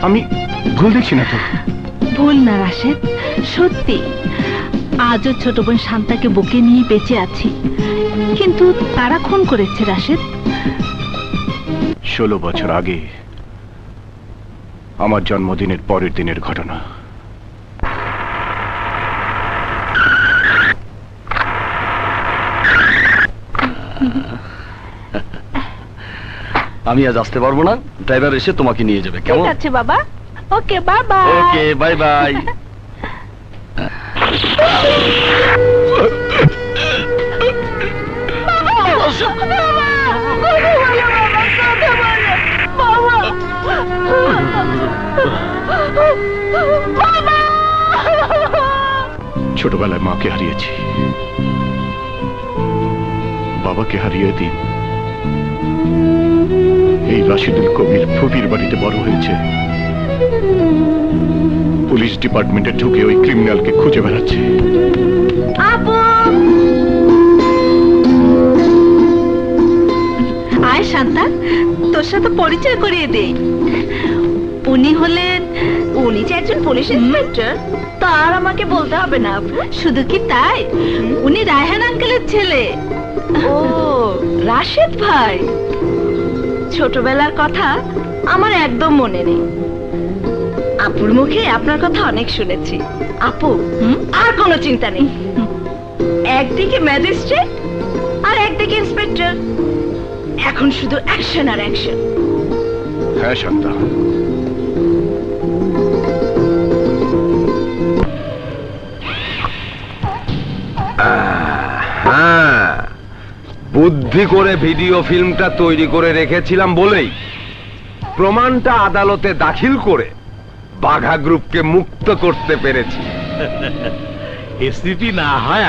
আমি ভুল দেখছি না তো? ভুল না রাশেদ, সত্যি। আজও ছোট বোন শান্তাকে বুকে নিয়ে বেঁচে আছি, কিন্তু তারা খুন করেছে রাশেদ। 16 বছর আগে আমার জন্মদিনের পরের দিনের ঘটনা। আমি আজ আসতে পারবো না, ড্রাইভার এসে তোমাকে নিয়ে যাবে, কেমন? ঠিক আছে বাবা, ওকে বাবা। ওকে, বাই বাই। ছোটবেলায় মাকে হারিয়েছি, বাবাকে হারিয়ে দিন এই রাশিদুল কবির ফুফির বাড়িতে বড় হয়েছে। পুলিশ ডিপার্টমেন্টে ঢুকে ওই ক্রিমিনালকে খুঁজে বেড়াচ্ছে। আপু আয় শান্তা, তোর সাথে পরিচয় করিয়ে দেই। উনি যে একজন পুলিশ ইন্সপেক্টর, তার আমাকে বলতে হবে না আপু। শুধু কি তাই, উনি রায়হান আঙ্কেলের ছেলে। ও রাশেদ ভাই, ছোটবেলার কথা আমার একদম মনে নেই। আপুর মুখে আপনার কথা অনেক শুনেছি। আপু আর কোনো চিন্তা নেই, একদিকে ম্যাজিস্ট্রেট আর একদিকে ইন্সপেক্টর, এখন শুধু অ্যাকশন আর অ্যাকশন। হ্যাঁ শান্তা, হ্যাঁ, বুদ্ধি করে ভিডিও ফিল্মটা তৈরি করে রেখেছিলাম বলেই প্রমাণটা আদালতে দাখিল করে বাঘা গ্রুপকে মুক্ত করতে পেরেছি। এসিপি না হয়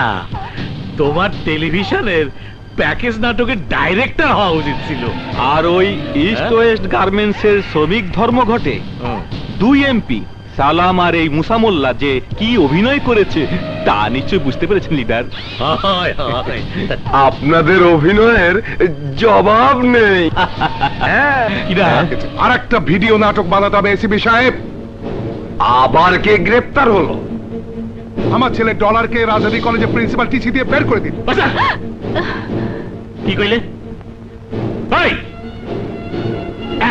তোমার টেলিভিশনের প্যাকেজ নাটকের ডাইরেক্টর হওয়া উচিত ছিল। আর ওই ইস্ট ওয়েস্ট গার্মেন্টসের শ্রমিক ধর্মঘটে 2 এমপি সালাম আর এই মুসামোল্লা যে কি অভিনয় করেছে তা নিশ্চয় বুঝতে পেরেছেন লিডার। আপনাদের অভিনয়ের জবাব নেই। আর একটা ভিডিও নাটক বানাতে হবে এসিপি সাহেব। আবার কে গ্রেপ্তার হলো? আমার ছেলে ডলারকে রাজধানী কলেজে প্রিন্সিপাল টিসি দিয়ে বের করে দিন। কি কইলে?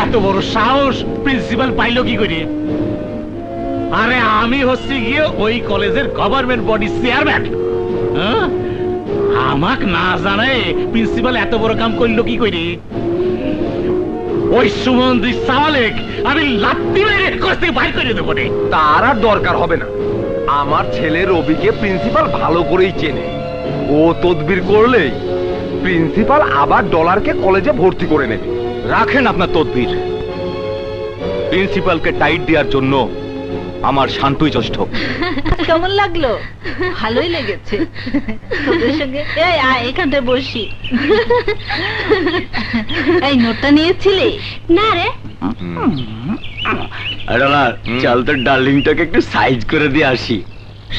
এত বড় সাহস প্রিন্সিপাল পাইলো কি করে? আরে আমি হচ্ছে গিয়ে ওই কলেজের গভর্নমেন্ট বডি চেয়ারম্যান। আমাক না জানায় প্রিন্সিপাল এত বড় কাম করলো কি করে? ওই সুমন্দি সালেক আমি লাত্তি মেরে কোর্স থেকে বাইর করে দেবো রে। তার আর দরকার হবে না, আমার ছেলে রবিকে প্রিন্সিপাল ভালো করেই চেনে। ও তদবির করলেই প্রিন্সিপাল আবার ডলারকে কলেজে ভর্তি করে নেবে। রাখেন আপনার তদবির, প্রিন্সিপালকে টাইট দেওয়ার জন্য আমার শান্তই যথেষ্ট। কেমন লাগলো? ভালোই লেগেছে তোদের সঙ্গে। এই এখানটায় বসি। এই নোটটা নিয়েছিলি? না রে, ডলার চল তোর ডার্লিংটাকে একটু সাইজ করে দিয়ে আসি।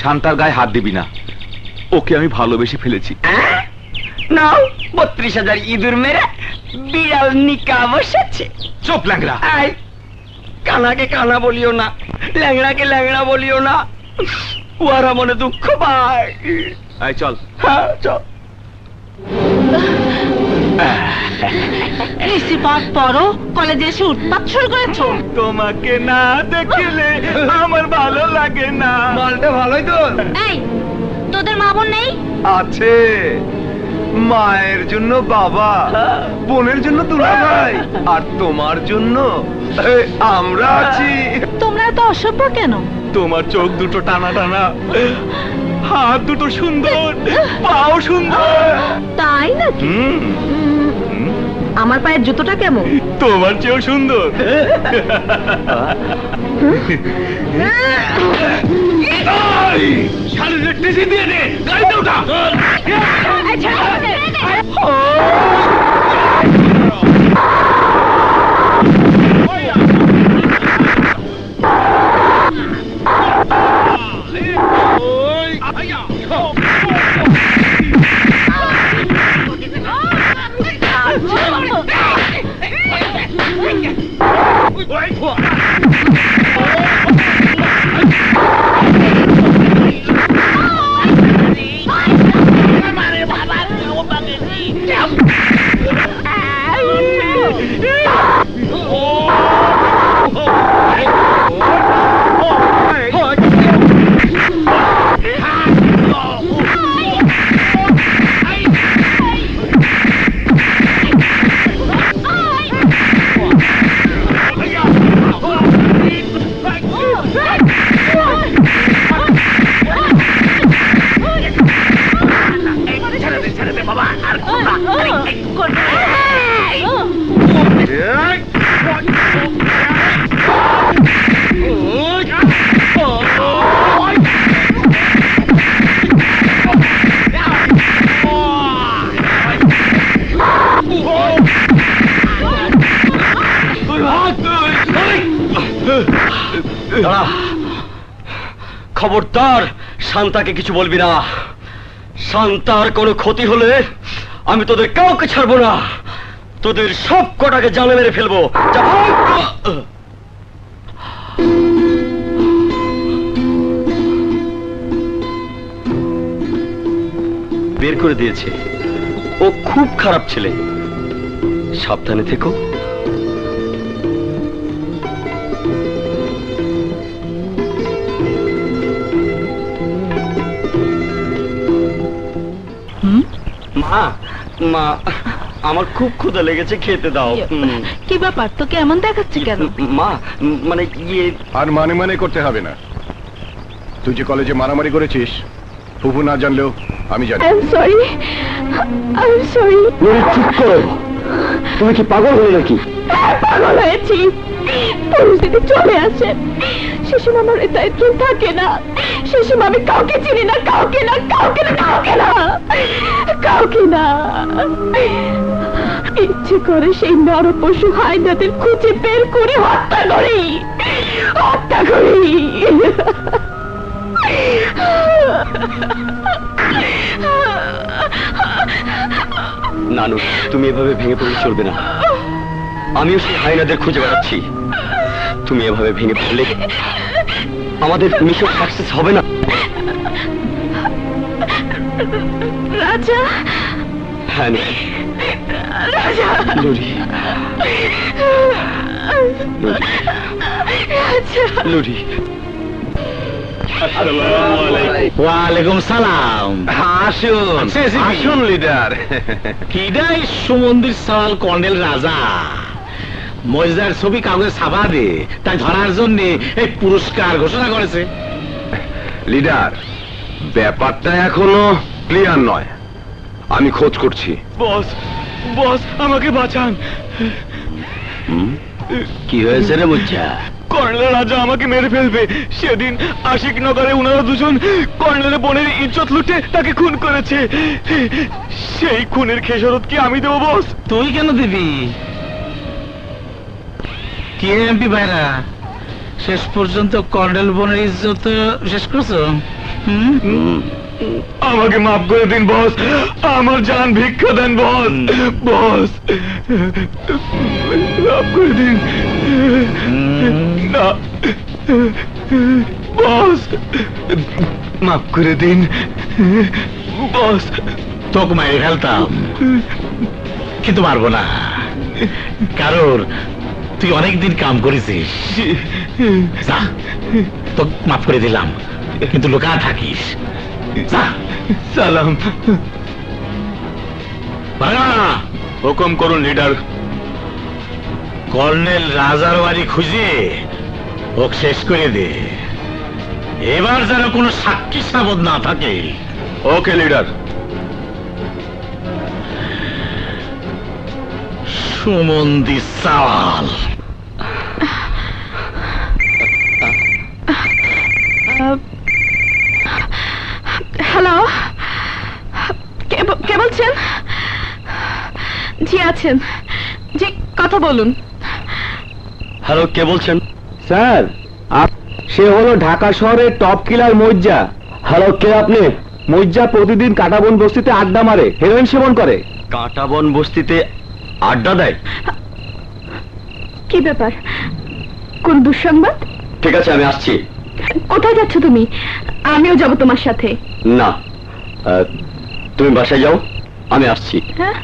শান্তার গায়ে হাত দিবি না, ওকে আমি ভালোবেসে ফেলেছি। নাও 32,000 ইঁদুর মেরে বিড়াল নিকা বসেছে। চুপ ল্যাংড়া। আই কানাকে কানা বলিও না, ল্যাংড়াকে ল্যাংড়া বলিও না, ওরা মনে দুঃখ পায়। আয় চল। হ্যাঁ চল। পড়ো, কলেজে এসে উৎপাত শুরু করেছো। তোমাকে না দেখলে আমার ভালো লাগে না। মালটা ভালোই তো। এই তোদের মা বোন নেই? আছে, মায়ের জন্য বাবা, বোনের জন্য দুলাভাই, আর তোমার জন্য আমরা আছি। তোমরা তো অসভ্য কেন? তোমার চোখ দুটো টানা টানা, হাত দুটো সুন্দর, পাও সুন্দর। তাই নাকি? আমার পায়ের জুতোটা কেমন? তোমার চেয়েও সুন্দর। শালীর টিসি দিয়ে দে, গাড়িতে ওঠা। মারে খবরদার শান্তাকে কিছু বলবি না। শান্তার কোনো ক্ষতি হলে আমি তোদের কাউকে ছাড়বো না, তোদের সব কটাকে জানে মেরে ফেলবো। যা ভাগ! বের করে দিয়েছে। ও খুব খারাপ ছেলে, সাবধানে থেকো। মা মা আমার খুব ক্ষুধা লেগেছে, খেতে দাও। কি ব্যাপার, তোকে এমন দেখাচ্ছে কেন? মা মানে ইয়ে, আর মানে করতে হবে না। তুই যে কলেজে মারামারি করেছিস, ফুফু না জানলেও আমি জানি। I am sorry, I am sorry. চুপ করো, তুমি কি পাগল হলে নাকি? পাগল হয়েছি, পরিস্থিতি চলে আসে, সে সময় আমার হৃদয়ে কেউ থাকে না, সে সময় আমি কাউকে চিনি না, কাউকে না, কাউকে না, কাউকে না, কাউকে না। ইচ্ছে করে সেই নর পশু হায়নাদের খুঁজে বের করে হত্যা করি, হত্যা করি। নানু, তুমি এভাবে ভেঙে পড়লে চলবে না। আমিও সেই হায়নাদের খুঁজে বেড়াচ্ছি, তুমি এভাবে ভেঙে পড়লে আমাদের মিশন সাকসেস হবে না। রাজা, হ্যাঁ রাজা, লুরি, লুরি। ওয়ালাইকুম সালাম। আসুন আসুন লিডার। কিডাই সুমন্দির সওয়াল কর্নেল রাজা মজার ছবি কাগজে ছাপা দে, তাই ধরার জন্য এই পুরস্কার ঘোষণা করেছে। লিডার, ব্যাপারটা এখনো ক্লিয়ার নয়, আমি খোঁজ করছি। বস বস আমাকে বাঁচান। কি হয়েছে রে বুঝছা? কর্নেল রাজা আমাকে মেরে ফেলবে। সেদিন আশিক নগরে উনারা দুজন কর্নেলের বোনের ইজ্জত লুটে তাকে খুন করেছে। সেই খুনের খেসারত কি আমি দেবো বস? তুই কেন দিবি? কি এমপি ভাইরা, শেষ পর্যন্ত কর্নেল বোনের ইজ্জত শেষ করছো? আমাকে মাফ করে দিন বস, আমার জান ভিক্ষা দেন বস। বস মাফ করে দিন। না বস, মাফ করে দিন বস। তোকে মারি ফেলতাম, কিন্তু মারবো না, কারণ তুই অনেকদিন কাম করেছিস। যা, তোকে মাফ করে দিলাম, কিন্তু লুকা থাকিস। সালাম। হুকুম করুন লিডার। কর্নেল রাজার বাড়ি খুঁজে ওকে শেষ করে দে, এবার যেন কোনো সাক্ষী সাবধ না থাকে। ওকে লিডার। সুমন্দি সাওয়াল। হ্যালো, কে বলছেন? জি আছেন, জি কথা বলুন। হ্যালো, কে বলছেন? স্যার, সে হলো ঢাকা শহরের টপ কিলার মজ্জা। হ্যালো, কে আপনি? মজ্জা প্রতিদিন কাটাবন বস্তিতে আড্ডা মারে, হেরোইন সেবন করে। কাঁটাবন বস্তিতে আড্ডা দেয়? কি ব্যাপার, কোন দুঃসংবাদ? ঠিক আছে, আমি আসছি। কোথায় যাচ্ছ তুমি? আমিও যাব তোমার সাথে। না, তুমি বাসায় যাও, আমি আসছি। হ্যাঁ,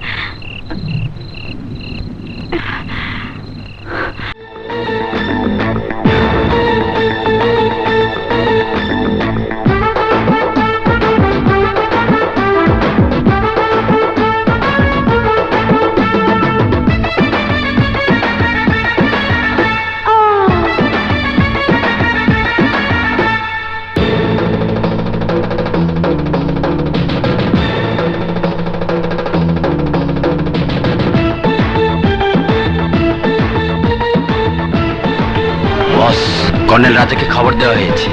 বস, কর্নেল রাজাকে খবর দেওয়া হয়েছে।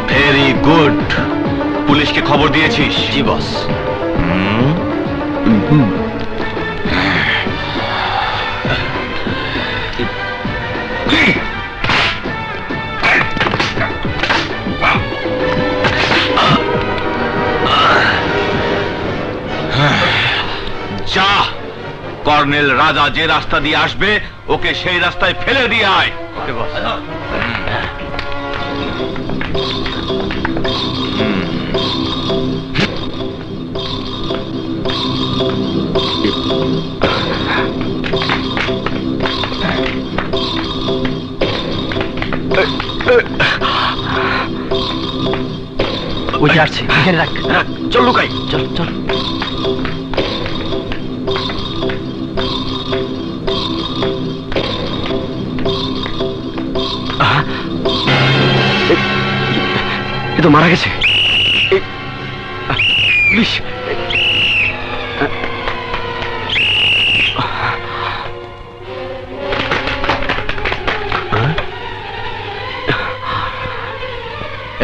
Very good. পুলিশকে খবর দিয়েছিস? জি বস। কর্নেল রাজা যে রাস্তা দিয়ে আসবে ওকে সেই রাস্তায় ফেলে দিয়ে আয়। ওকে বস। ওই যে আসছে, এখানে রাখ। চল লুকাই, চল চল। এ তো মারা গেছে। পুলিশ!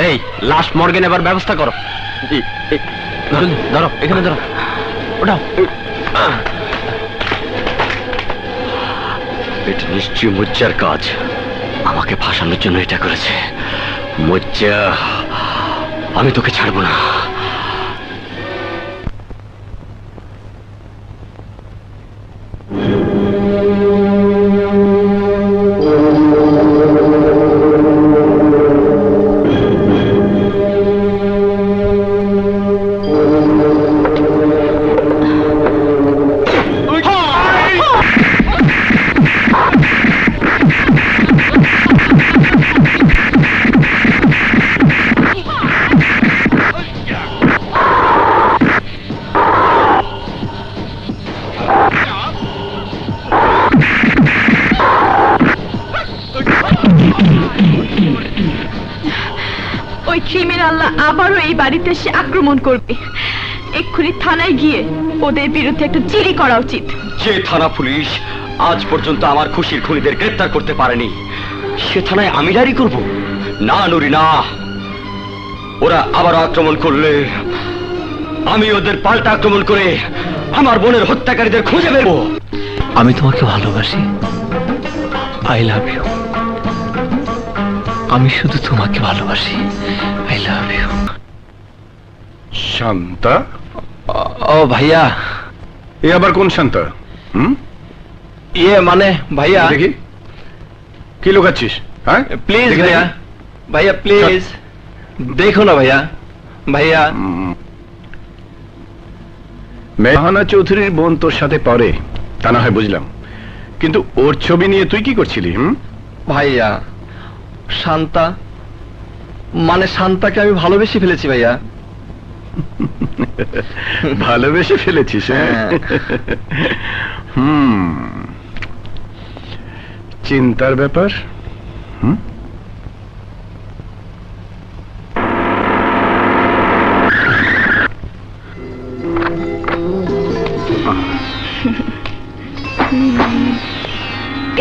এই লাশ মর্গে নেবার ব্যবস্থা করো। ধরো, এখানে ধরো, ওঠাও। এটা নিশ্চয়ই মুজ্জার কাজ, আমাকে ফাঁসানোর জন্য এটা করেছে। মুজ্জা, আমি তোকে ছাড়বো না। ওই ক্রিমিনালরা আবারও এই বাড়িতে এসে আক্রমণ করবে। এক্ষুনি থানায় গিয়ে ওদের বিরুদ্ধে একটা জিডি করা উচিত। যে থানা পুলিশ আজ পর্যন্ত আমার খুশির খুনিদের গ্রেফতার করতে পারেনি, সে থানায় আমি ডায়েরি করব? না নুরি, না। ওরা আবার আক্রমণ করলে আমি ওদের পাল্টা আক্রমণ করে আমার বোনের হত্যাকারীদের খুঁজে বেরবো। আমি তোমাকে ভালোবাসি, আই লাভ ইউ। আমি শুধু তোমাকে ভালোবাসি, আই লাভ ইউ। শান্তা? ও ভাইয়া। এ আবার কোন শান্তা? ইয়ে মানে ভাইয়া, দেখি কি লুকাচ্ছিস? হ্যাঁ, প্লিজ ভাইয়া, ভাইয়া প্লিজ দেখো না ভাইয়া। ভাইয়া, মেহানা চৌধুরীর বোন তোর সাথে পড়ে, তা না হয় বুঝলাম, কিন্তু ওর ছবি নিয়ে তুই কি করছিলি? ভাইয়া শান্তা, মানে শান্তাকে আমি ভালোবেসে ফেলেছি ভাইয়া। ভালোবেসে ফেলেছিস? হ্যাঁ। চিন্তার ব্যাপার।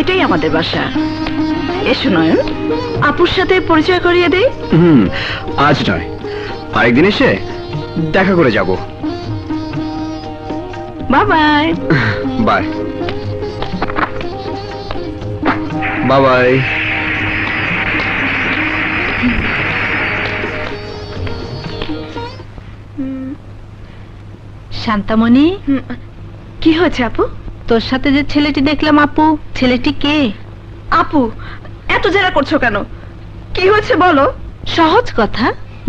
এটাই আমাদের বাসা। এসো নয়ন, আপুর সাথে পরিচয় করিয়ে দেই। আজ নয়, আরেকদিন এসে দেখা করে যাব। Bye bye. Bye bye. শান্তামণি, কি হয়েছে আপু? তোর সাথে যে ছেলেটি দেখলাম আপু, ছেলেটি কে? আপু, এত জেরা করছো কেন? কি হয়েছে বলো। সহজ কথা,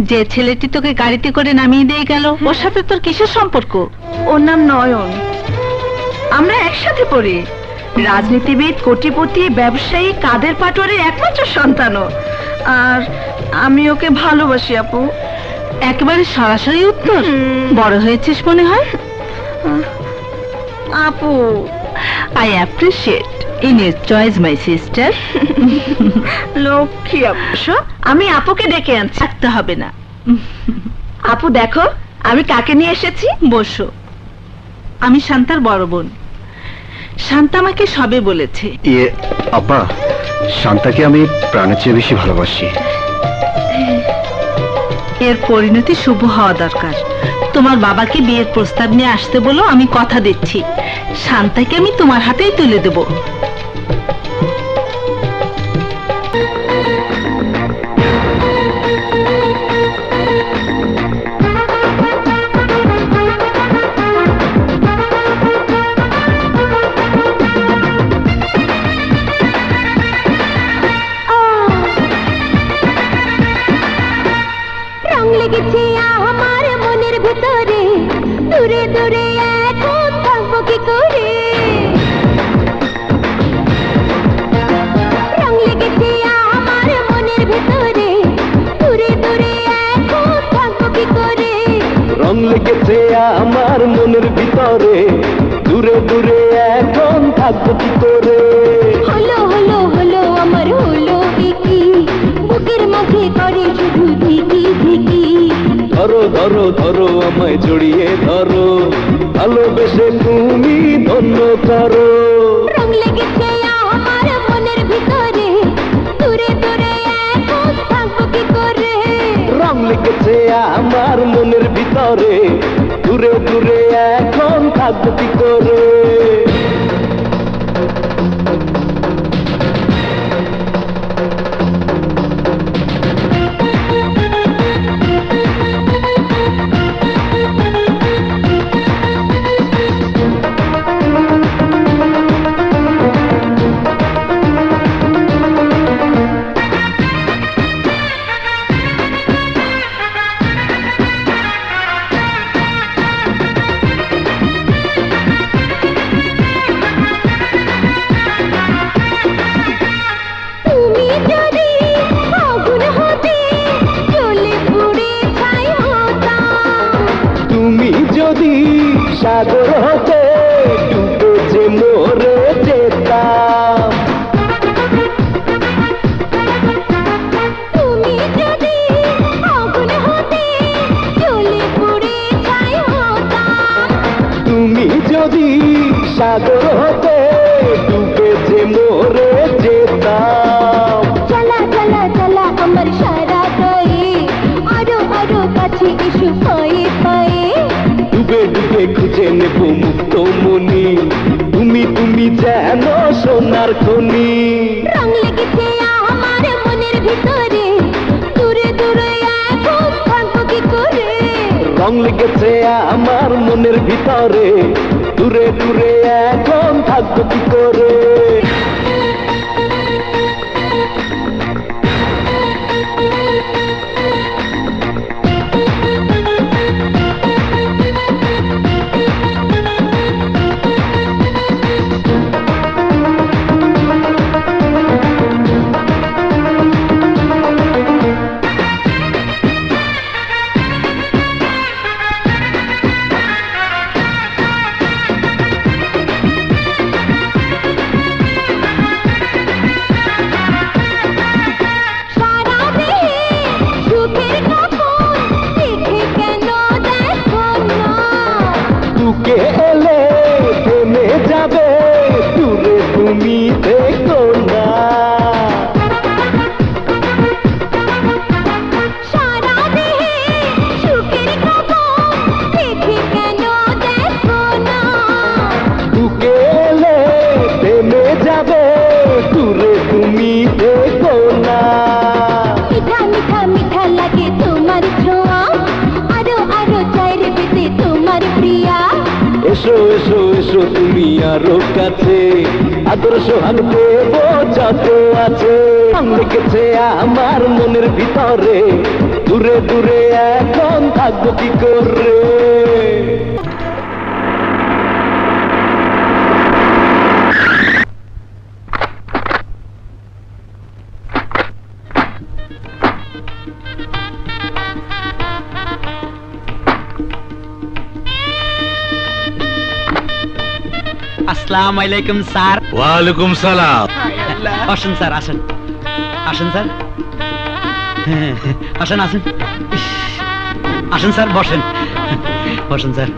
যে ছেলেটি তোকে গাড়িতে করে নামিয়ে দিয়ে গেল, ওর সাথে তোর কিসের সম্পর্ক? ওর নাম নয়ন, আমরা একসাথে পড়ি। রাজনীতিবিদ, কোটিপতি, ব্যবসায়ী কাদের পাটোয়ারির একমাত্র সন্তানও। আর আমি ওকে ভালোবাসি আপু। একেবারে সরাসরি উত্তর। বড় হয়েছিস মনে হয় আপু। I appreciate in your choice my sister. Lakshmi আপু, আমি আপুকে ডেকে আনছি। থাকতে হবে না। আপু দেখো আমি কাকে নিয়ে এসেছি। বসো। আমি শান্তার বড় বোন। শান্তা আমাকে সবে বলেছে। ইয়ে আপা, শান্তাকে আমি প্রাণের চেয়ে বেশি ভালোবাসি। এর পরিণতি শুভ হওয়া দরকার। তোমার বাবাকে বিয়ের প্রস্তাব নিয়ে আসতে বলো, আমি কথা দিচ্ছি শান্তাকে আমি তোমার হাতেই তুলে দেব। লেগেছে আমার মনের ভিতরে, দূরে দূরে এখন থাকবো কি করে। রং লেগেছে আমার মনের ভিতরে, দূরে দূরে এখন থাকবো কি করে। রং লেগেছে আমার মনের ভিতরে, দূরে দূরে এখন থাকবো কি করে। হলো হলো হলো আমার হলো কি, বুকের মাঝে করে শুধু ধিকি ধিকি। ধরো ধরো ধরো আমায় জড়িয়ে ধরো, ভালোবেসে তুমি ধন্য করো। রং লেগেছে আমার মনের ভিতরে, দূরে দূরে এখন থাকবো কি করে। রং লেগেছে আমার মনের ভিতরে, দূরে দূরে এখন থাকবো কি করে। তুমি যদি আগুন হতে, জ্বলে পুড়ে ছাই হতাম। তুমি যদি সাগর হতে, ডুবে যে মরে যেতাম। তুমি যদি আগুন হতে, জ্বলে পুড়ে ছাই হতাম। তুমি যদি সাগর হতে, ডুবে যে মরে যেতাম। চলা চলা চলা আমার সারা গায়ে, আরো আরো কাছে এসো পায়ে পায়ে। ডুবে ডুবে খুঁজে নেব মুক্ত মনি, তুমি তুমি যেন সোনার খনি। রং লেগেছে আমার মনের ভিতরে, দূরে দূরে এখন থাকবো কি করে। রং লেগেছে আমার মনের ভিতরে, দূরে দূরে এখন থাকবো কি করে। সারা দেহে সুখের কাপড়, দেখে কেন দেখো না। বুকে এলে থেমে যাবে, দূরে তুমি দেখো না। সারা দেহে সুখের কাপড়, দেখে কেন দেখো না। বুকে এলে থেমে যাবে, দূরে তুমি দেখো না। মিঠা মিঠা মিঠা লাগে তোমার ছোঁয়া, আরো আরো চাই রে পেতে তোমার প্রিয়া। এসো এসো এসো তুমি আরো কাছে, আদর্শ হানতে যত আছে। রং লেগেছে আমার মনের ভিতরে, দূরে দূরে এখন থাকবো কি করে। আসসালামু আলাইকুম স্যার। ওয়ালাইকুম সালাম। আসুন স্যার, আসেন আসেন স্যার, আসেন আসেন, আসেন স্যার, বসেন বসেন স্যার।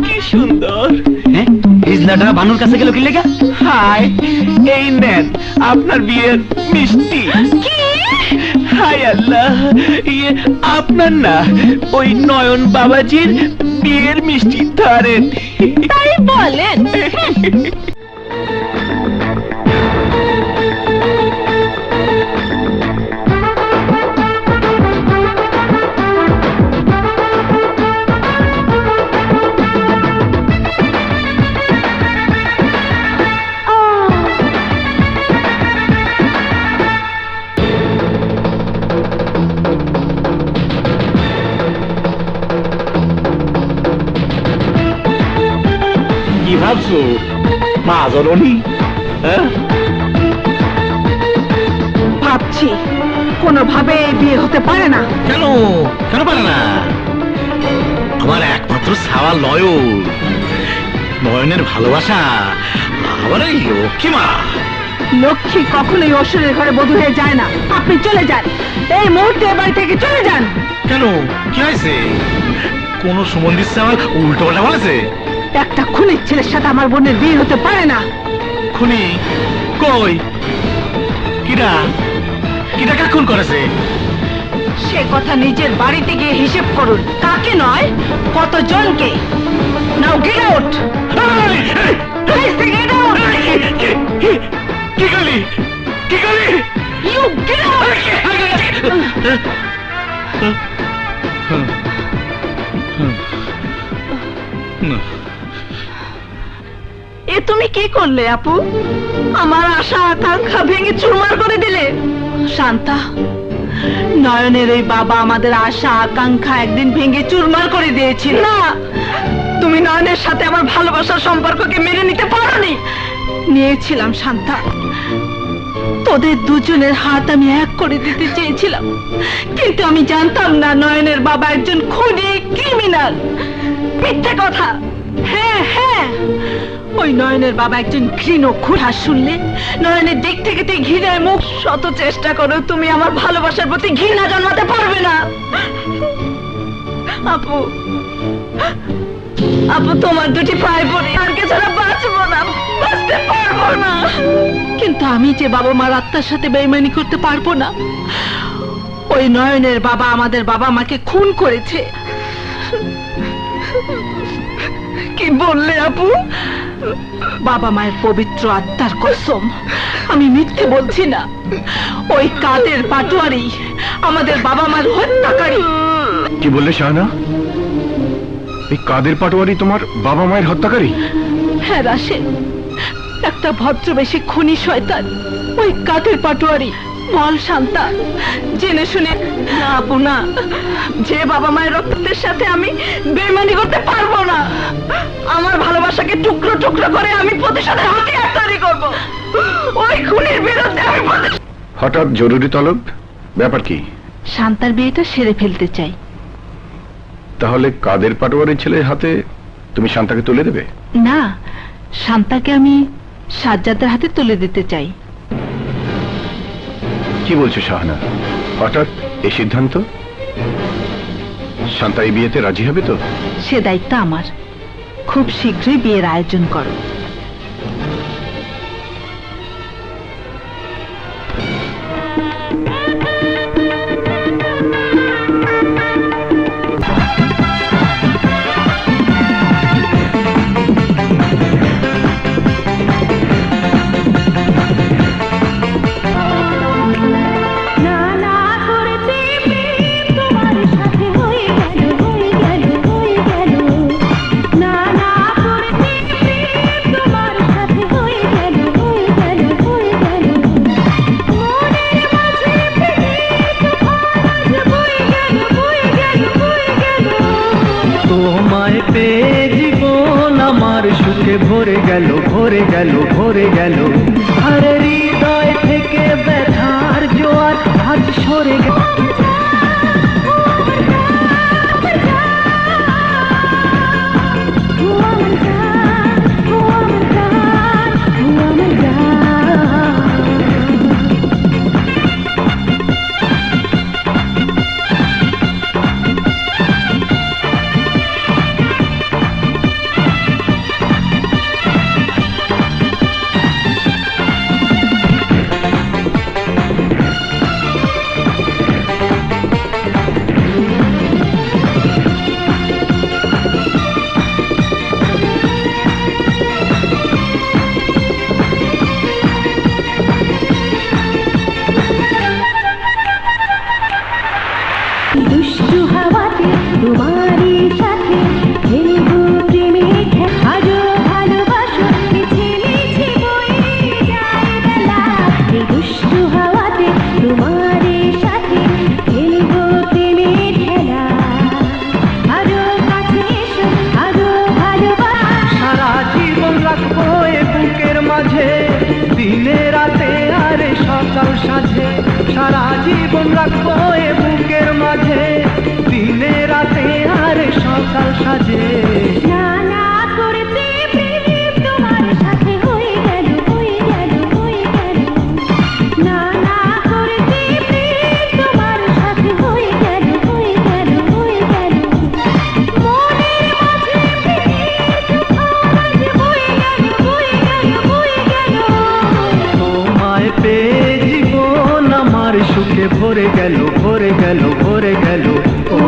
কি সুন্দর। হ্যাঁ, ইজলাটা বানুর কাছে গেল কি লেগা? হাই, এই নেন আপনার বিয়ের মিষ্টি। হাই আল্লাহ, ইয়ে আপনার না, ওই নয়ন বাবাজির বিয়ের মিষ্টি ধরেন। তাই বলেন। ভাবছো মা জননী? হ্যাঁ, ভাবছি কোনোভাবে এই বিয়ে হতে পারে না। কেন কেন পারে না? আমার একমাত্র ছাওয়া নয়নের ভালোবাসা, আবার এই লক্ষ্মী মা। লক্ষ্মী কখনোই অসুরের ঘরে বধূ হয়ে যায় না। আপনি চলে যান, এই মুহূর্তে এ বাড়ি থেকে চলে যান। কেন, কি হয়েছে? কোন সুমন্দির ছাওয়া উল্টো পাল্টা বলেছে? একটা খুনির ছেলের সাথে আমার বোনের বিয়ে হতে পারে না। খুনি কই? কিরা কিরা কা খুন করেছে? সে কথা নিজের বাড়িতে গিয়ে হিসেব করুন, কাকে নয় কতজনকে। নাও গেট আউট। কি করলি? কি করলি? You get out. এ তুমি কি করলে আপু? আমার আশা আকাঙ্ক্ষা ভেঙে চুরমার করে দিলে। শান্তা, নয়নের এই বাবা আমাদের আশা আকাঙ্ক্ষা একদিন ভেঙে চুরমার করে দিয়েছিল। না, তুমি নয়নের সাথে আমার ভালোবাসার সম্পর্ককে মেনে নিতে পারোনি। নিয়েছিলাম শান্তা, তোদের দুজনের হাত আমি এক করে দিতে চেয়েছিলাম, কিন্তু আমি জানতাম না নয়নের বাবা একজন খুনি, ক্রিমিনাল। মিথ্যে কথা। হ্যাঁ হ্যাঁ, ওই নয়নের বাবা একজন ঘৃণ খুড়া। শুনলে নয়নের দিক থেকে তুই ঘৃণায় মুখ। শত চেষ্টা করো তুমি আমার ভালোবাসার প্রতি ঘৃণা জন্মাতে পারবে না। আপু, আপু তোমার দুটি পায়ে পড়ে আর কে ছাড়া বাঁচবো না, বাঁচতে পারবো না। কিন্তু আমি যে বাবা মার আত্মার সাথে বেইমানি করতে পারবো না। ওই নয়নের বাবা আমাদের বাবা মাকে খুন করেছে। কি বললে আপু? বাবা মায়ের পবিত্র আত্মার কসম, আমি মিথ্যে বলছি না। ওই কাদের পাটোয়ারি আমাদের বাবা মার হত্যাকারী। কি বললে শাহানা? এই কাদের পাটোয়ারি তোমার বাবা মায়ের হত্যাকারী? হ্যাঁ রাশেদ, একটা ভদ্রবেশী খুনি শয়তান ওই কাদের পাটোয়ারি। বল শান্তা, জেনে শুনে। না আপু না, যে বাবা মায়ের রক্তের সাথে আমি বেইমানি করতে পারবো না। আমার ভালোবাসাকে টুকরো টুকরো করে আমি প্রতিশোধের হাতিয়ার তৈরি করব। ওই খুনির বিরুদ্ধে আমি হঠাৎ জরুরি তলব, ব্যাপার কি? শান্তার বিয়েটা সেরে ফেলতে চাই। তাহলে কাদের পাটোয়ারির ছেলের হাতে তুমি শান্তাকে তুলে দেবে? না, শান্তাকে আমি সাজ্জাদের হাতে তুলে দিতে চাই। কি বলছো শাহানা? হঠাৎ এই সিদ্ধান্ত? শান্তা এই বিয়েতে রাজি হবে তো? সে দায়িত্ব আমার। খুব শীঘ্রই বিয়ের আয়োজন করো। তোমায় পেয়ে জীবন আমার সুখে ভরে গেল, ভরে গেল, ভরে গেল। আর হৃদয় থেকে ব্যথার জোয়ার আজ সরে গেল। আরে সকাল সাজে না না করতে প্রেম তোমার সাথে হয়ে গেল হয়ে গেল হয়ে গেল না না করতে প্রেম তোমার সাথে হয়ে গেল হয়ে গেল হয়ে গেল মনের মাঝে প্রেমের তুফান বয়ে গেল বয়ে গেল বয়ে গেল তোমায় পেয়ে জীবন আমার সুখে ভরে গেল ভরে গেল ভরে গেল ও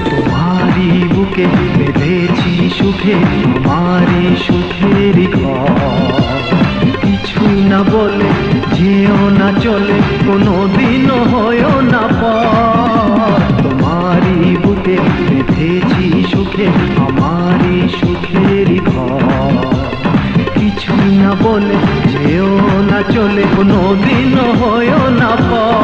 তোমারই বুকে বেঁধেছি সুখে তোমারই সুখের ঘর কিছুই না বলে যেও না চলে কোনো দিনও হয়েও না পর তোমারই বুকে বেঁধেছি সুখে আমারই সুখের ঘর কিছুই না বলে যেও না চলে কোনো দিনও হয়েও না পর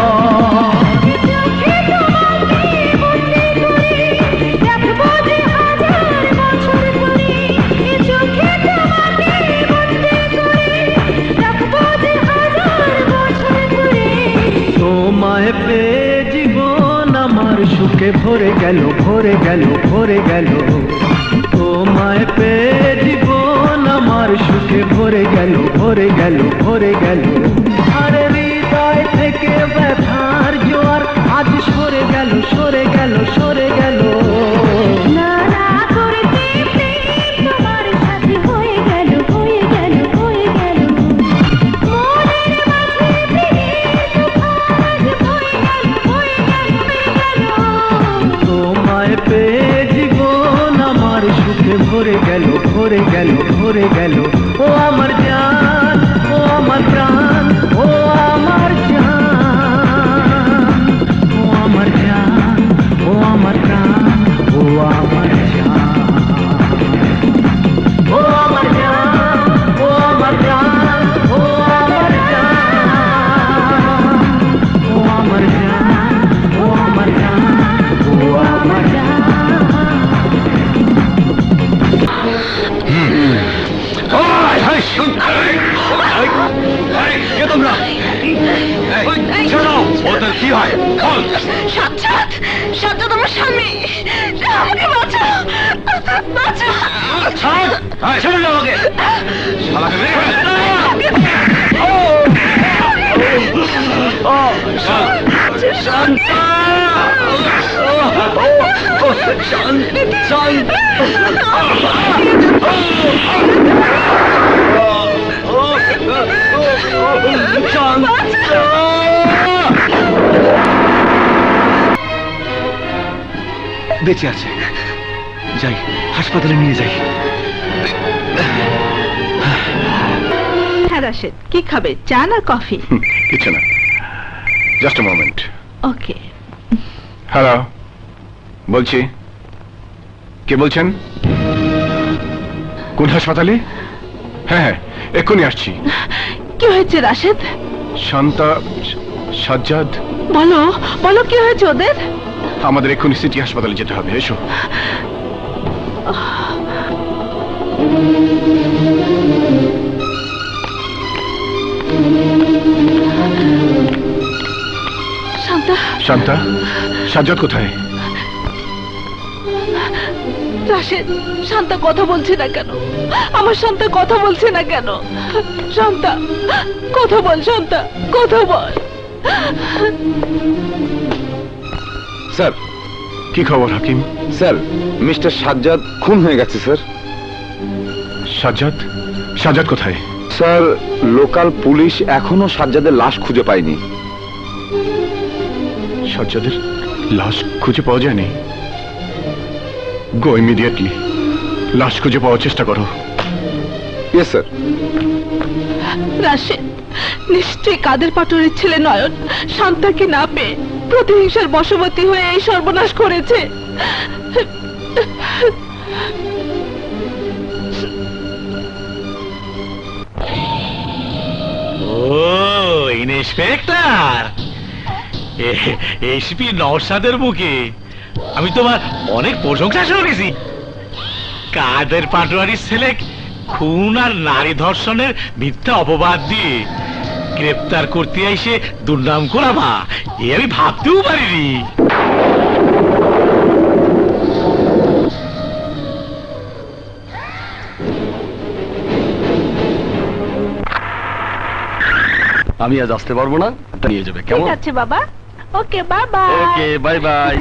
তোমায় পেয়ে জীবন আমার সুখে ভরে গেল ভরে গেল ভরে গেল তোমায় পেয়ে জীবন আমার সুখে ভরে গেল ভরে গেল ভরে গেল আরে হৃদয় থেকে ব্যথার জোয়ার আজ সরে গেল সরে গেল সরে গেল না না করতে প্রেম তোমার সাথে হয়ে গেল হয়ে গেল হয়ে গেল মনের মাঝে প্রেমের তুফান বয়ে গেল বয়ে গেল বয়ে গেল তোমায় পেয়ে জীবন আমার সুখে ভরে গেল ভরে গেল ভরে গেল ও আমার জান ও আমার প্রাণ ও আমার জান ও আমার জান ও আমার প্রাণ ও আমার জান ও আমার জান ও আমার প্রাণ ও আমার জান ও আমার জান ও আমার জান ও আমার জান ওদের কি হয় বল। সাজ্জাদ সাজ্জাদ আমার স্বামী আমাকে বাঁচাও বাঁচাও ছেড়ে দাও আমাকে শালাকে মেরে ফেল। শান্তা বেঁচে আছে যাই হাসপাতালে নিয়ে যাই হ্যাঁ রাশেদ কি খাবে চা না কফি কিছু না just a moment okay hello বলছি কে বলছেন কোন হাসপাতালে হ্যাঁ হ্যাঁ এক্ষুনি আসছি কি হয়েছে রাশেদ শান্তা সাজ্জাদ বলো বলো কি হয়েছে ওদের আমাদের এক্ষুনি সিটি হাসপাতালে যেতে হবে এসো শান্তা শান্তা সাজ্জাদ কোথায় রাশেদ শান্তা কথা বলছে না কেন আমার শান্তা কথা বলছে না কেন শান্তা কথা বল শান্তা কথা বল স্যার কি খবর হাকিম স্যার মিস্টার সাজ্জাদ খুন হয়ে গেছে স্যার সাজ্জাদ সাজ্জাদ কোথায় স্যার লোকাল পুলিশ এখনো সাজ্জাদের লাশ খুঁজে পায়নি সাজ্জাদের লাশ খুঁজে পাওয়া যায়নি গো ইমিডিয়েটলি লাশ খুঁজে পাওয়ার চেষ্টা করো ইয়েস স্যার রাশেদ নিশ্চয়ই কাদের পাটোয়ারির ছেলে নয়ন শান্তাকে না পেয়ে প্রতিহিংসার বশবর্তী হয়ে এই সর্বনাশ করেছে। ও ইন্সপেক্টর, এসপি নওশাদের মুখে আমি তোমার অনেক প্রশংসা শুনেছি। কাদের পাটোয়ারির ছেলে খুন আর নারী ধর্ষণের মিথ্যা অপবাদ দিয়ে গ্রেপ্তার করতে এসে দুর্নাম করাবা, এ আমি ভাবতেও পারিনি। আমি আজ আসতে পারবো না, তা নিয়ে যাবে কেমন? ঠিক আছে বাবা, ওকে বাবা। ওকে, বাই বাই।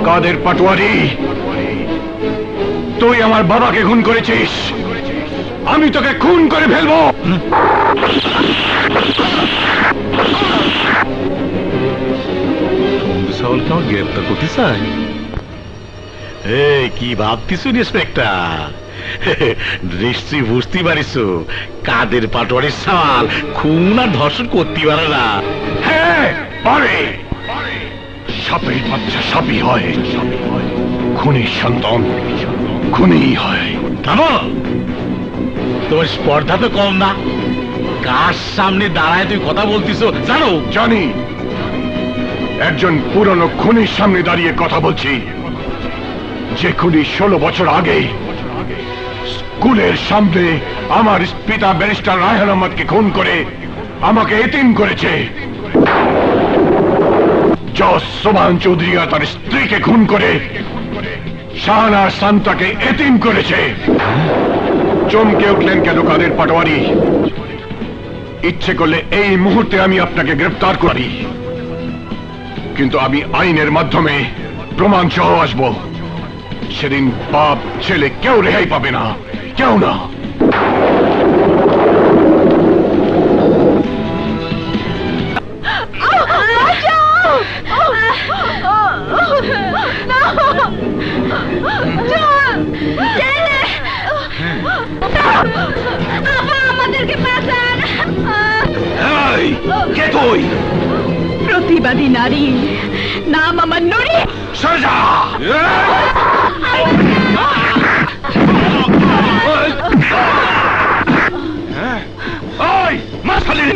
কাদের পাটোয়ারি, তুই আমার বাবাকে খুন করেছিস, আমি তোকে খুন করে ফেলবো। সাউলকে আমার গ্রেপ্তার করতে চাই? কি ভাবতিস ইন্সপেক্টর? নিশ্চয়ই বুঝতে পারিস কাদের পাটোয়ারির সাল খুন আর ধর্ষণ করতে পারে না। হ্যাঁ পারে, সাপের বাচ্চা সাপই হয়, খুনির সন্তান খুনি হয়। থামো, তোমার স্পর্ধা তো কম না। কার সামনে দাঁড়ায় তুই কথা বলতিস জানো? জানি, একজন পুরনো খুনির সামনে দাঁড়িয়ে কথা বলছি, যে খুনি 16 বছর আগে স্কুলের সামনে আমার পিতা ব্যারিস্টার রায়হান আহমদকে খুন করে আমাকে এতিম করেছে। জজ সোবান চৌধুরী তার স্ত্রীকে খুন করে শাহানা শান্তাকে এতিম করেছে। চমকে উঠলেন কেন কাদের পাটোয়ারি? ইচ্ছে করলে এই মুহূর্তে আমি আপনাকে গ্রেফতার করি, কিন্তু আমি আইনের মাধ্যমে প্রমাণ সহ আসব। সেদিন বাপ ছেলে কেউ রেহাই পাবে না, কেউ না। আমাদেরকে বাঁচান। কে তুই? প্রতিবাদী নারী, নাম আমার নুরি। সরে যা। ওই মাছখালি,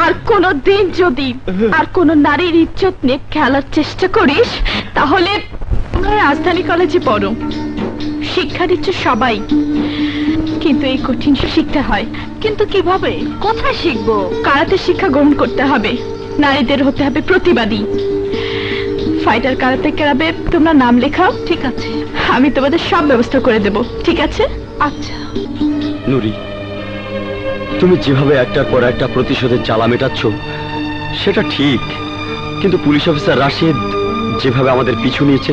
আর কোনো দিন যদি আর কোন নারীর ইজ্জত নিয়ে খেলার চেষ্টা করিস, তাহলে রাজধানী কলেজে পড়ো। শিক্ষা দিচ্ছে সবাই, কিন্তু এই কঠিন শিখতে হয়। কিন্তু কিভাবে, কোথায় শিখবো? কারাতে শিক্ষা গ্রহণ করতে হবে। নারীদের হতে হবে প্রতিবাদী। ফাইটার কারাতে ক্লাবে তোমরা নাম লেখাও। ঠিক আছে, আমি তোমাদের সব ব্যবস্থা করে দেব। ঠিক আছে? আচ্ছা। নুরি, তুমি যেভাবে একটার পর একটা প্রতিশোধের জ্বালা মেটাচ্ছ সেটা ঠিক, কিন্তু পুলিশ অফিসার রাশেদ যেভাবে আমাদের পিছু নিয়েছে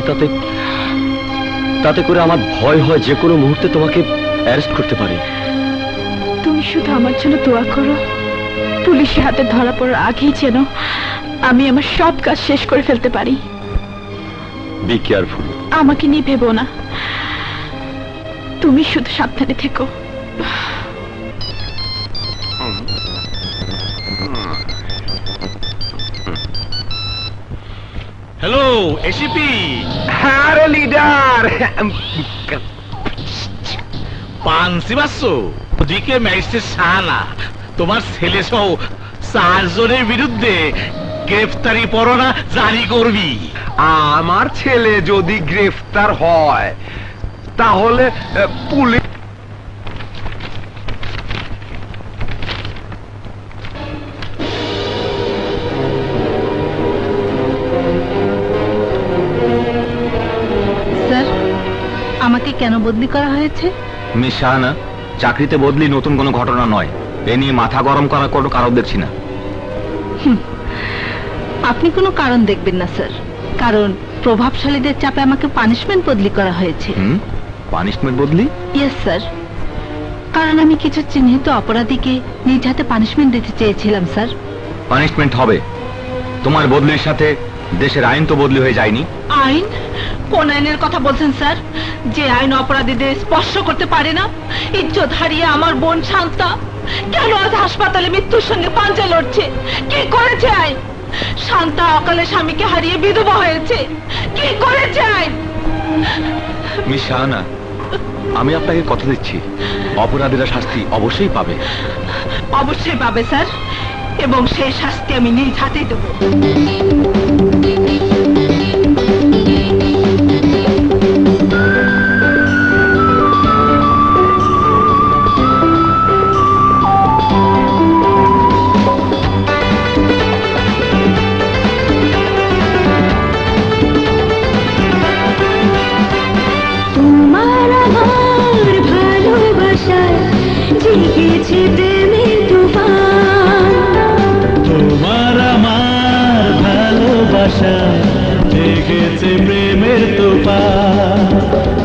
তাতে করে আমার ভয় হয় যে কোনো মুহূর্তে তোমাকে অ্যারেস্ট করতে পারে। তুমি শুধু আমার জন্য দোয়া করো, পুলিশের হাতে ধরা পড়ার আগেই যেন আমি আমার সব কাজ শেষ করে ফেলতে পারি। Be careful. আমাকে নিয়ে ভেবো না, তুমি শুধু সাবধানে থেকো। Hello ACP. আরে লিডার, পানসি বাসু, ওদিকে ম্যাজিস্ট্রেট সানা তোমার ছেলে সহ 4 জনের বিরুদ্ধে গ্রেফতারি পরোয়ানা জারি করবি। আমার ছেলে যদি গ্রেফতার হয় তাহলে পুলিশ স্যার, আমাকে কেন বদলি করা হয়েছে? মিস শাহানা, চাকরিতে বদলি নতুন কোনো ঘটনা নয়। এ নিয়ে মাথা গরম করার কোনো কারণ দেখছি না। আপনি কোনো কারণ দেখবেন না স্যার, কারণ প্রভাবশালীদের চাপে আমাকে পানিশমেন্ট বদলি করা হয়েছে। পানিশমেন্ট বদলি? ইয়েস স্যার, কারণ আমি কিছু চিহ্নিত অপরাধীকে নিজ হাতে পানিশমেন্ট দিতে চেয়েছিলাম স্যার। পানিশমেন্ট হবে। তোমার বদলির সাথে দেশের আইন তো বদলি হয়ে যায়নি। আইন? কোন আইনের কথা বলছেন স্যার? যে আইন অপরাধীদের স্পর্শ করতে পারে না। ইজ্জত হারিয়ে আমার বোন শান্তা কেন আজ হাসপাতালে মৃত্যুর সঙ্গে পাঞ্জা লড়ছে? কি করেছে আইন? শান্তা অকালে স্বামীকে হারিয়ে বিধবা হয়েছে। কি করেছে আইন? মিস শাহানা, আমি আপনাকে কথা দিচ্ছি, অপরাধীরা শাস্তি অবশ্যই পাবে। অবশ্যই পাবে স্যার, এবং সেই শাস্তি আমি নিজ হাতেই দেবো। তোমার আমার ভালোবাসায় জেগেছে প্রেমের তুফান। তোমার আমার ভালোবাসা জেগেছে প্রেমের তুফান।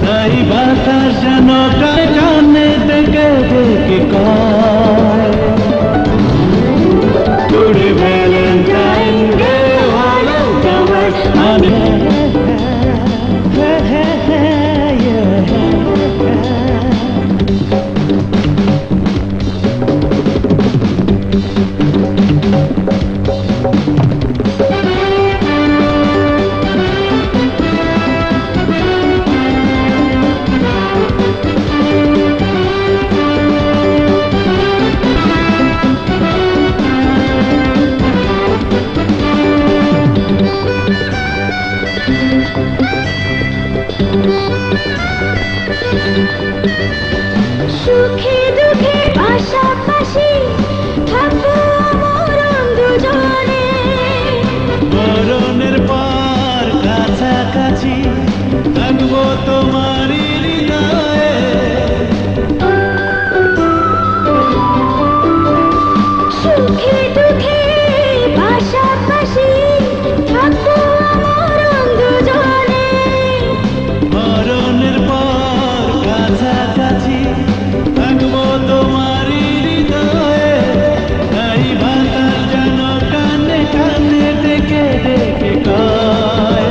তাই বাতাস যেন কানে ডেকে ডেকে কয়, Today Valentine Day হলো তোমার মানে। সুখে দুঃখে পাশাপাশি থাকবো মরণ দুজনে। মরণের পর কাছাকাছি থাকবো তোমারই হৃদয়ে। সুখে দুঃখে পাশাপাশি থাকবো মরণ দুজনে। মরণের পর কাছাকাছি থাকবো তোমারই হৃদয়ে। তাই বাতাস যেন কানে কানে ডেকে ডেকে কয়,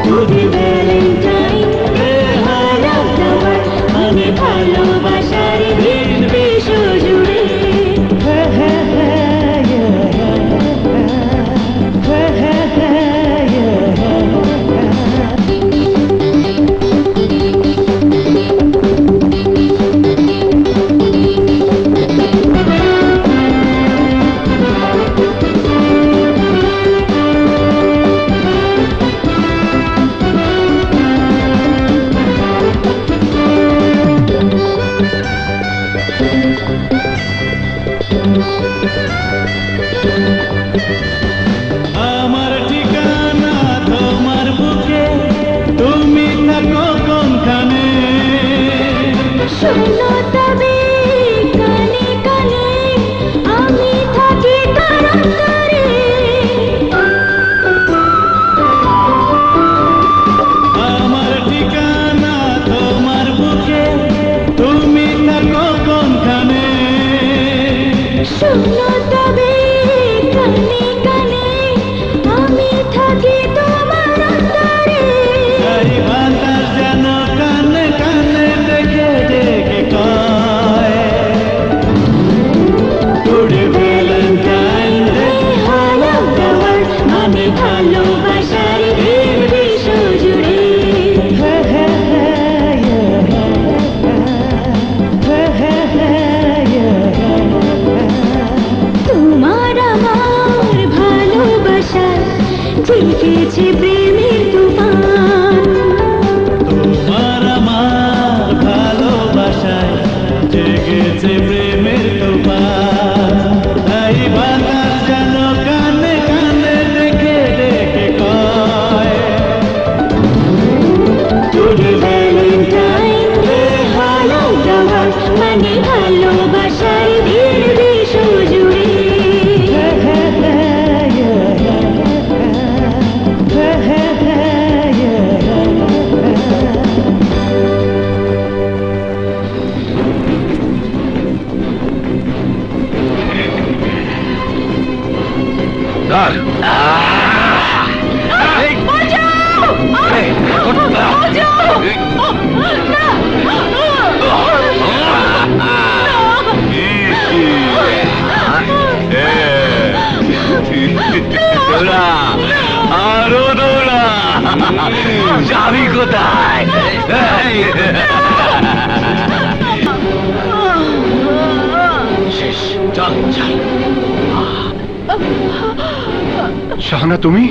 Today Valentine Day হলো তোমার মানে ভালোবাসার দিন বিশ্ব জুড়ে। আমার ঠিকানা তোমার বুকে, তুমি থাকো কোনখানে? শোনো তবে কানে কানে আমি থাকি তার অন্তরে। আমার ঠিকানা তোমার বুকে, তুমি থাকো কোনখানে? শোনো তবে কানে কানে আমি থাকি তোমার অন্তরে। তাই বাতাস যেন কানে উঠেছে প্রেমের তোফান এই বাতাস যেন কানে কানে ডেকে ডেকে কয় তোরে ভ্যালেন্টাইন ডে ভালো যাওয়ার মানে ভালোবাসার ভিড় বিশ্ব জুড়ে স্যার আরো দৌড়া যাবি কোথায় শেষ চল চল শাহানা তুমি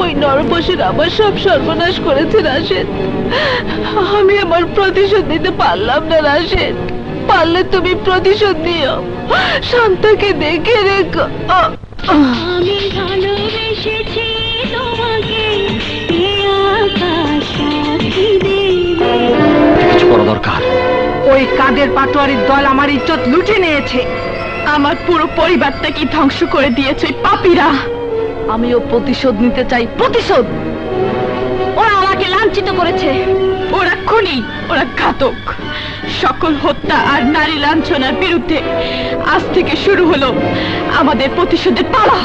ওই নরপশুর আমার সব সর্বনাশ করেছে রাশেদ। আমি আমার প্রতিশোধ নিতে পারলাম না রাশেদ। পারলে তুমি প্রতিশোধ নিও, শান্তাকে দেখে রেখো। আমি ভালোবেসেছি তোমাকে আকাশ সাক্ষী দেবে। কিছু করা দরকার। ওই কাদের পাটোয়ারির দল আমার ইজ্জত লুটে নিয়েছে, আমার পুরো পরিবারটাকে ধ্বংস করে দিয়েছে পাপীরা। আমিও প্রতিশোধ নিতে চাই, প্রতিশোধ। ওরা আমাকে লাঞ্ছিত করেছে, ওরা খুনি, ওরা ঘাতক। সকল হত্যা আর নারী লাঞ্ছনার বিরুদ্ধে আজ থেকে শুরু হলো আমাদের প্রতিশোধের পালা।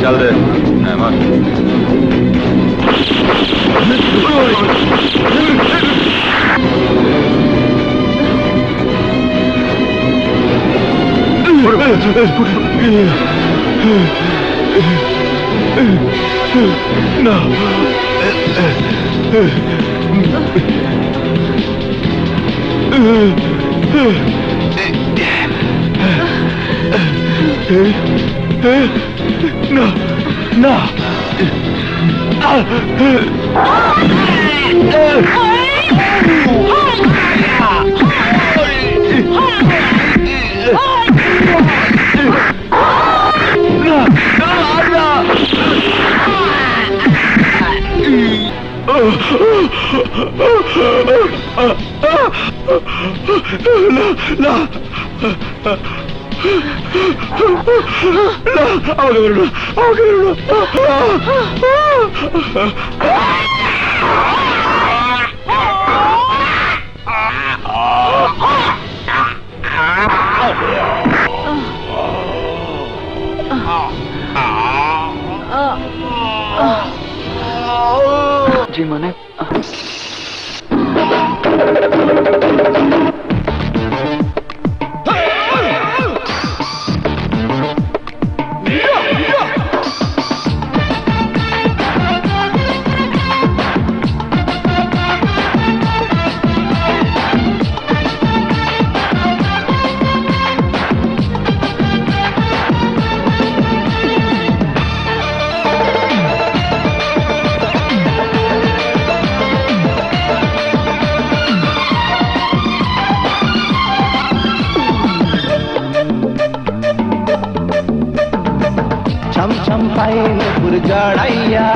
চল দে হ্যাঁ মার না না না না আমাকে বেরো না, আমাকে বেরো না। জি মানে ছম পায়ে নুপুর জড়াইয়া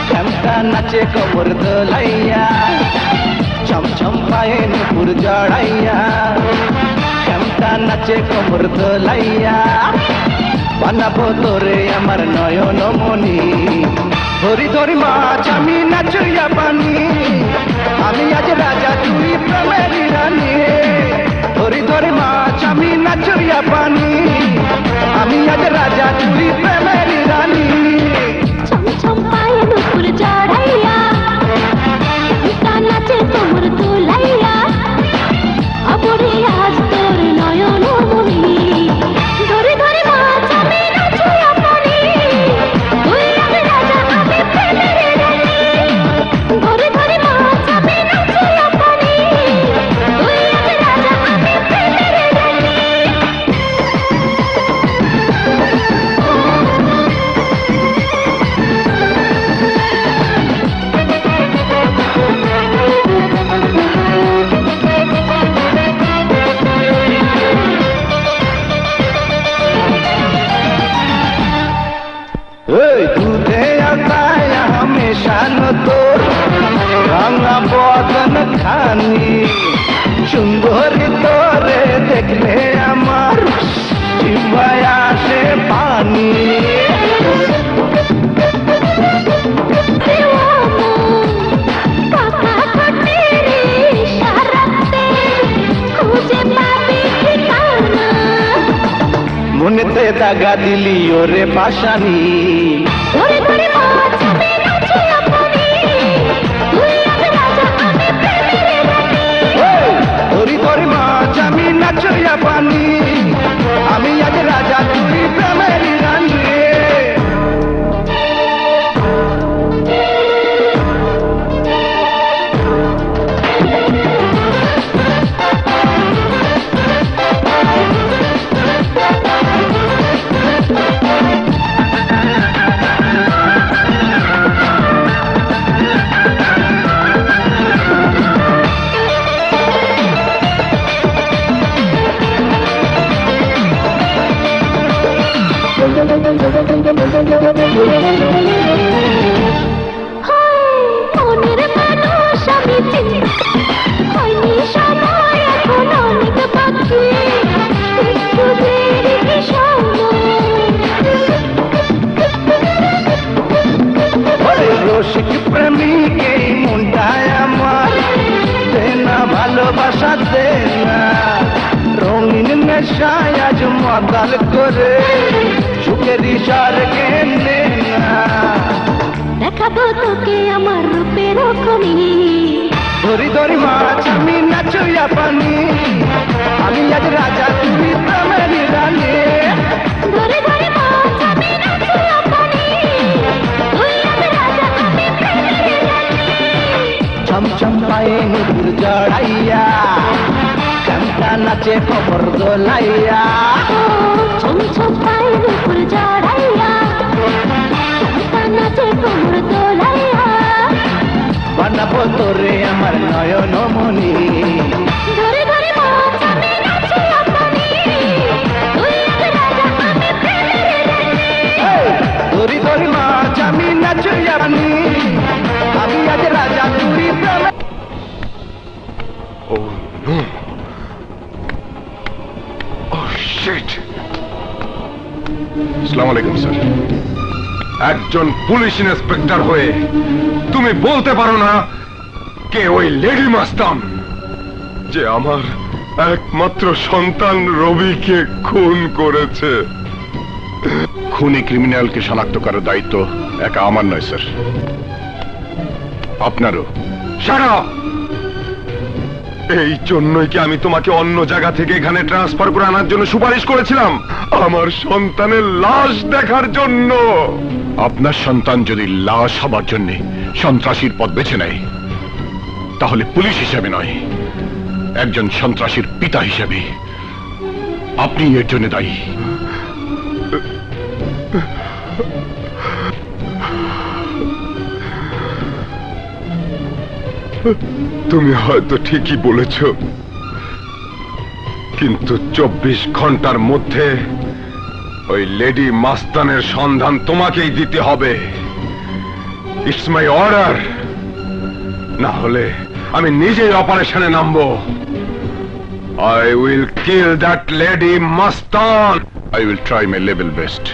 শ্যামটা নাচে কোমর দোলাইয়া ছম পায়ে নুপুর জড়াইয়া শ্যামটা নাচে কোমর দোলাইয়া বানাবো তোরে আমার নয়ন মনি ধরি ধরি মাছ আমি নাচইয়া পানি আমি আজ রাজা তুই প্রেমের রানী ধরি ধরি মাছ আমি নাচইয়া পানি আমি আজ রাজা তুই প্রেমের রানী ছম ছম পায়ে নুপুর জড়াইয়া রানী সুন্দরী তোরে দেখলে আমার জিহ্বায় আসে পানি মনেতে দাগা দিলি ওরে পাশানি ধরি ধরি মাছ আমি নাচইয়া পানি আমি আজ রাজা তুই প্রেমের রানী মনের মানুষ আমি চিনি হয়নি সময় এখন অনেক বাকি একটু দেরি সময় রসিক প্রেমিক এই মনটায় আমার দেনা ভালোবাসা দেনা রঙিন নেশায় আজ মাতাল করে সুখের ইশার কেনে না দেখাবো তোকে আমার রূপের খনি ধরি ধরি মাছ আমি নাচইয়া পানি আমি আজ রাজা তুমি প্রেমের রানী ধরে ধরে মাছ আমি নাচিয়া পানি তুই আজ রাজা আমি প্রেমের রানী ছমছম পায়ে নুপুর জড়াইয়া কান্তা নাচে খবর দোলাইয়া ছম ছম পায়ের উপর জড়াইয়া নাচে কোমর দোলাইয়া বানাবো তোরে আমার নয়ন মনি ধরে ধরে মাছ আমি নাচিয়া পানি তুই আজ রাজা আমি প্রেমের রানী ধরি ধরি মাছ আমি নাচইয়া পানি আমি আজ রাজা তুই প্রেমে Oh no! Oh shit! আসসালামু আলাইকুম স্যার। একজন পুলিশ ইন্সপেক্টর হয়ে তুমি বলতে পারো না কে ওই লেডি মাস্তান যে আমার একমাত্র সন্তান রবিকে খুন করেছে? খুনি ক্রিমিনালকে শনাক্ত করার দায়িত্ব একা আমার নয় স্যার, আপনারও। Shut up! এই জন্যই কি আমি তোমাকে অন্য জায়গা থেকে এখানে ট্রান্সফার করে আনার জন্য সুপারিশ করেছিলাম? আমার সন্তানের লাশ দেখার জন্য। আপনার সন্তান যদি লাশ হবার জন্য সন্ত্রাসীর পথ বেছে নেয় তাহলে পুলিশ হিসেবে নয়, একজন সন্ত্রাসীর পিতা হিসেবে আপনি এর জন্য দায়ী। তুমি হয়তো ঠিকই বলেছ, কিন্তু 24 ঘন্টার মধ্যে ওই লেডি মাস্তানের সন্ধান তোমাকেই দিতে হবে। ইটস মাই অর্ডার, না হলে আমি নিজেই অপারেশনে নামবো। I will kill that lady Mustan. I will try my level best.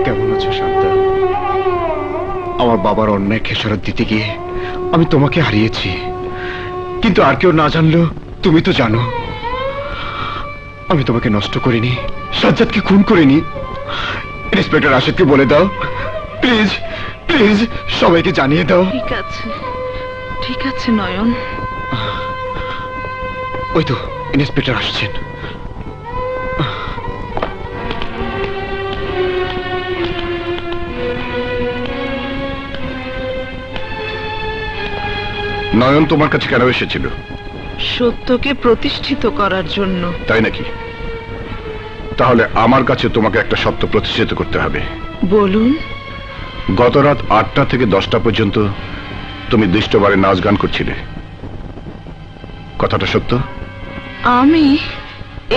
কেমন আছো শান্তা? আমার বাবার অন্যায় খেসারত দিতে গিয়ে আমি তোমাকে হারিয়েছি, কিন্তু আর কেউ না জানলেও তুমি তো জানো আমি তোমাকে নষ্ট করিনি, সাজ্জাদকে খুন করিনি। ইন্সপেক্টর রাশেদকে বলে দাও, প্লিজ প্লিজ সবাইকে জানিয়ে দাও। ঠিক আছে নয়ন। ওই তো ইন্সপেক্টর আসছেন। নয়ন তোমার কাছে কেন এসেছিল? সত্যকে প্রতিষ্ঠিত করার জন্য। তাই নাকি? তাহলে আমার কাছে তোমাকে একটা সত্য প্রতিষ্ঠিত করতে হবে। বলুন। গত রাত 8টা থেকে 10টা পর্যন্ত তুমি দৃষ্টবারে নাচ গান করছিলে, কথাটা সত্য? আমি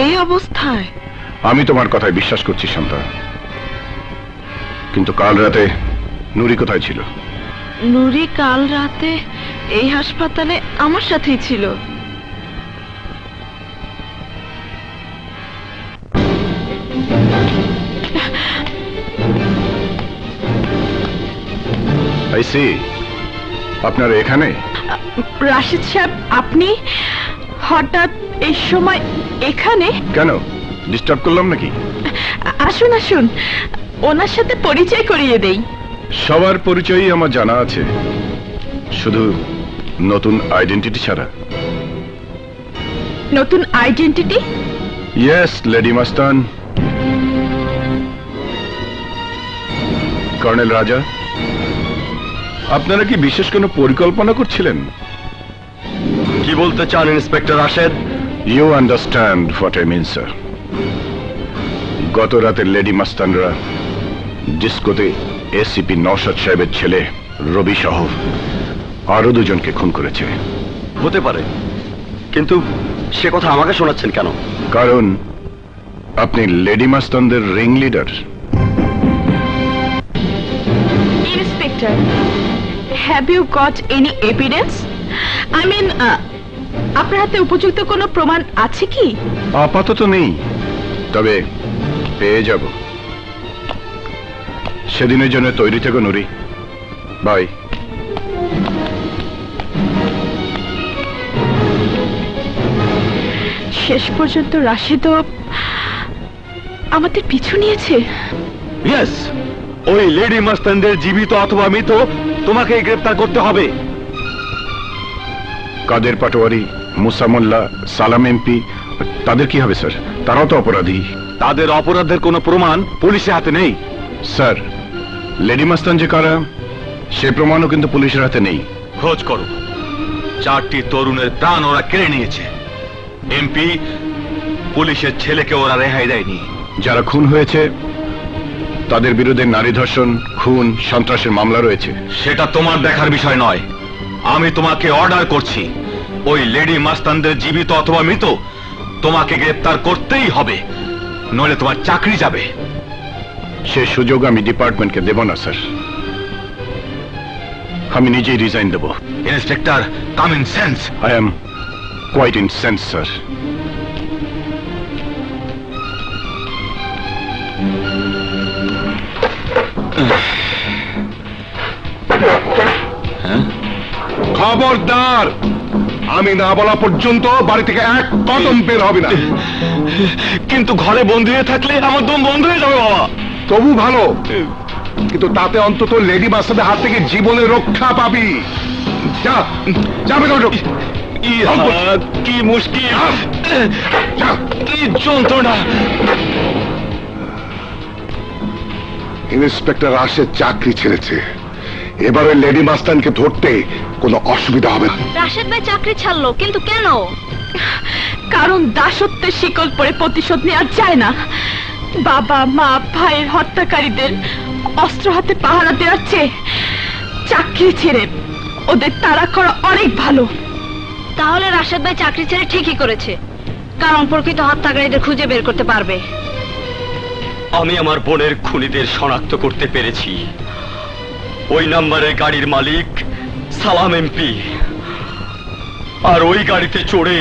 এই অবস্থায়? আমি তোমার কথায় বিশ্বাস করছি শান্তা, কিন্তু কাল রাতে নুরি কোথায় ছিল? নুরি কাল রাতে এই হাসপাতালে আমার সাথেই ছিল। আই সি, আপনারা এখানে? রাশিদ সাহেব, আপনি হঠাৎ এই সময় এখানে? কেন, ডিস্টার্ব করলাম নাকি? আসুন আসুন, ওনার সাথে পরিচয় করিয়ে দেই। সবার পরিচয়ই আমার জানা আছে, শুধু নতুন আইডেন্টিটি ছাড়া। নতুন আইডেন্টিটি? ইয়েস লেডি মাস্তান। কর্নেল রাজা, আপনারা কি বিশেষ কোনো পরিকল্পনা করছিলেন? কি বলতে চান inspector Rashed? You understand what I mean sir. গত রাতে লেডি মাস্তানরা ডিস্কোতে এসিপি নওশাদ সাহেবের ছেলে রবি সহ আরো দুজনকে খুন করেছে। হতে পারে, কিন্তু সে কথা আমাকে শোনাচ্ছেন কেন? কারণ আপনি লেডি মাস্তানদের ring leader. Inspector, have you got any evidence? I mean, আপনার হাতে উপযুক্ত কোনো প্রমাণ আছে কি? আপাতত নেই, তবে পেয়ে যাব। সেদিনের জন্য তৈরি থেকো নুরি। বাই। শেষ পর্যন্ত রাশিদও আমাদের পিছু নিয়েছে। ইয়েস, ওই লেডি মাস্তানদের জীবিত অথবা মৃত তোমাকে গ্রেফতার করতে হবে। কাদের পাটোয়ারি, মুসা মোল্লা, সালাম এমপি, তাদের কি হবে স্যার? তারাও তো অপরাধী। তাদের অপরাধের কোনো প্রমাণ পুলিশের হাতে নেই। স্যার, লেডি মাস্তান যে কারা সে প্রমাণও কিন্তু পুলিশের হাতে নেই। খোঁজ করো, 4টি তরুণের প্রাণ ওরা কেড়ে নিয়েছে। এমপি, পুলিশের ছেলেকে ওরা রেহাই দেয়নি। যারা খুন হয়েছে তাদের বিরুদ্ধে নারী ধর্ষণ, খুন, সন্ত্রাসের মামলা রয়েছে। সেটা তোমার দেখার বিষয় নয়। আমি তোমাকে অর্ডার করছি, ওই লেডি মাস্তানদের জীবিত অথবা মৃত তোমাকে গ্রেফতার করতেই হবে, নইলে তোমার চাকরি যাবে। সে সুযোগ আমি ডিপার্টমেন্টকে দেব না স্যার। আমি নিজেই রিজাইন দেব। Inspector, common sense. I am quite in sense sir. খবরদার, আমি না বলা পর্যন্ত বাড়ি থেকে এক কদম বের হবে না। কিন্তু ঘরে বন্ধ হয়ে থাকলে আমার দম বন্ধ হয়ে যাবে বাবা। তবু ভালো, কিন্তু তাতে অন্তত লেডি মাস্টারদের হাত থেকে জীবনে রক্ষা পাবি। যা, যাবে না। কি মুশকিল, কি যন্ত্রণা। ইন্সপেক্টর রাশেদ চাকরি ছেড়েছে, এবার ওই লেডি মাস্তানকে ধরতে কোনো অসুবিধা হবে না। রাশেদ ভাই চাকরি ছাড়লো, কিন্তু কেন? কারণ দাসত্বের শিকল পরে প্রতিশোধ নেওয়া যায় না। বাবা মা ভাইয়ের হত্যাকারীদের অস্ত্র হাতে পাহারা দেওয়ার চেয়ে চাকরি ছেড়ে ওদের তাড়া করা অনেক ভালো। তাহলে রাশেদ ভাই চাকরি ছেড়ে ঠিকই করেছে, কারণ প্রকৃত হত্যাকারীদের খুঁজে বের করতে পারবে। আমি আমার বোনের খুনিদের শনাক্ত করতে পেরেছি। ওই নাম্বারের গাড়ির মালিক সালাম এমপি, আর ওই গাড়িতে চড়ে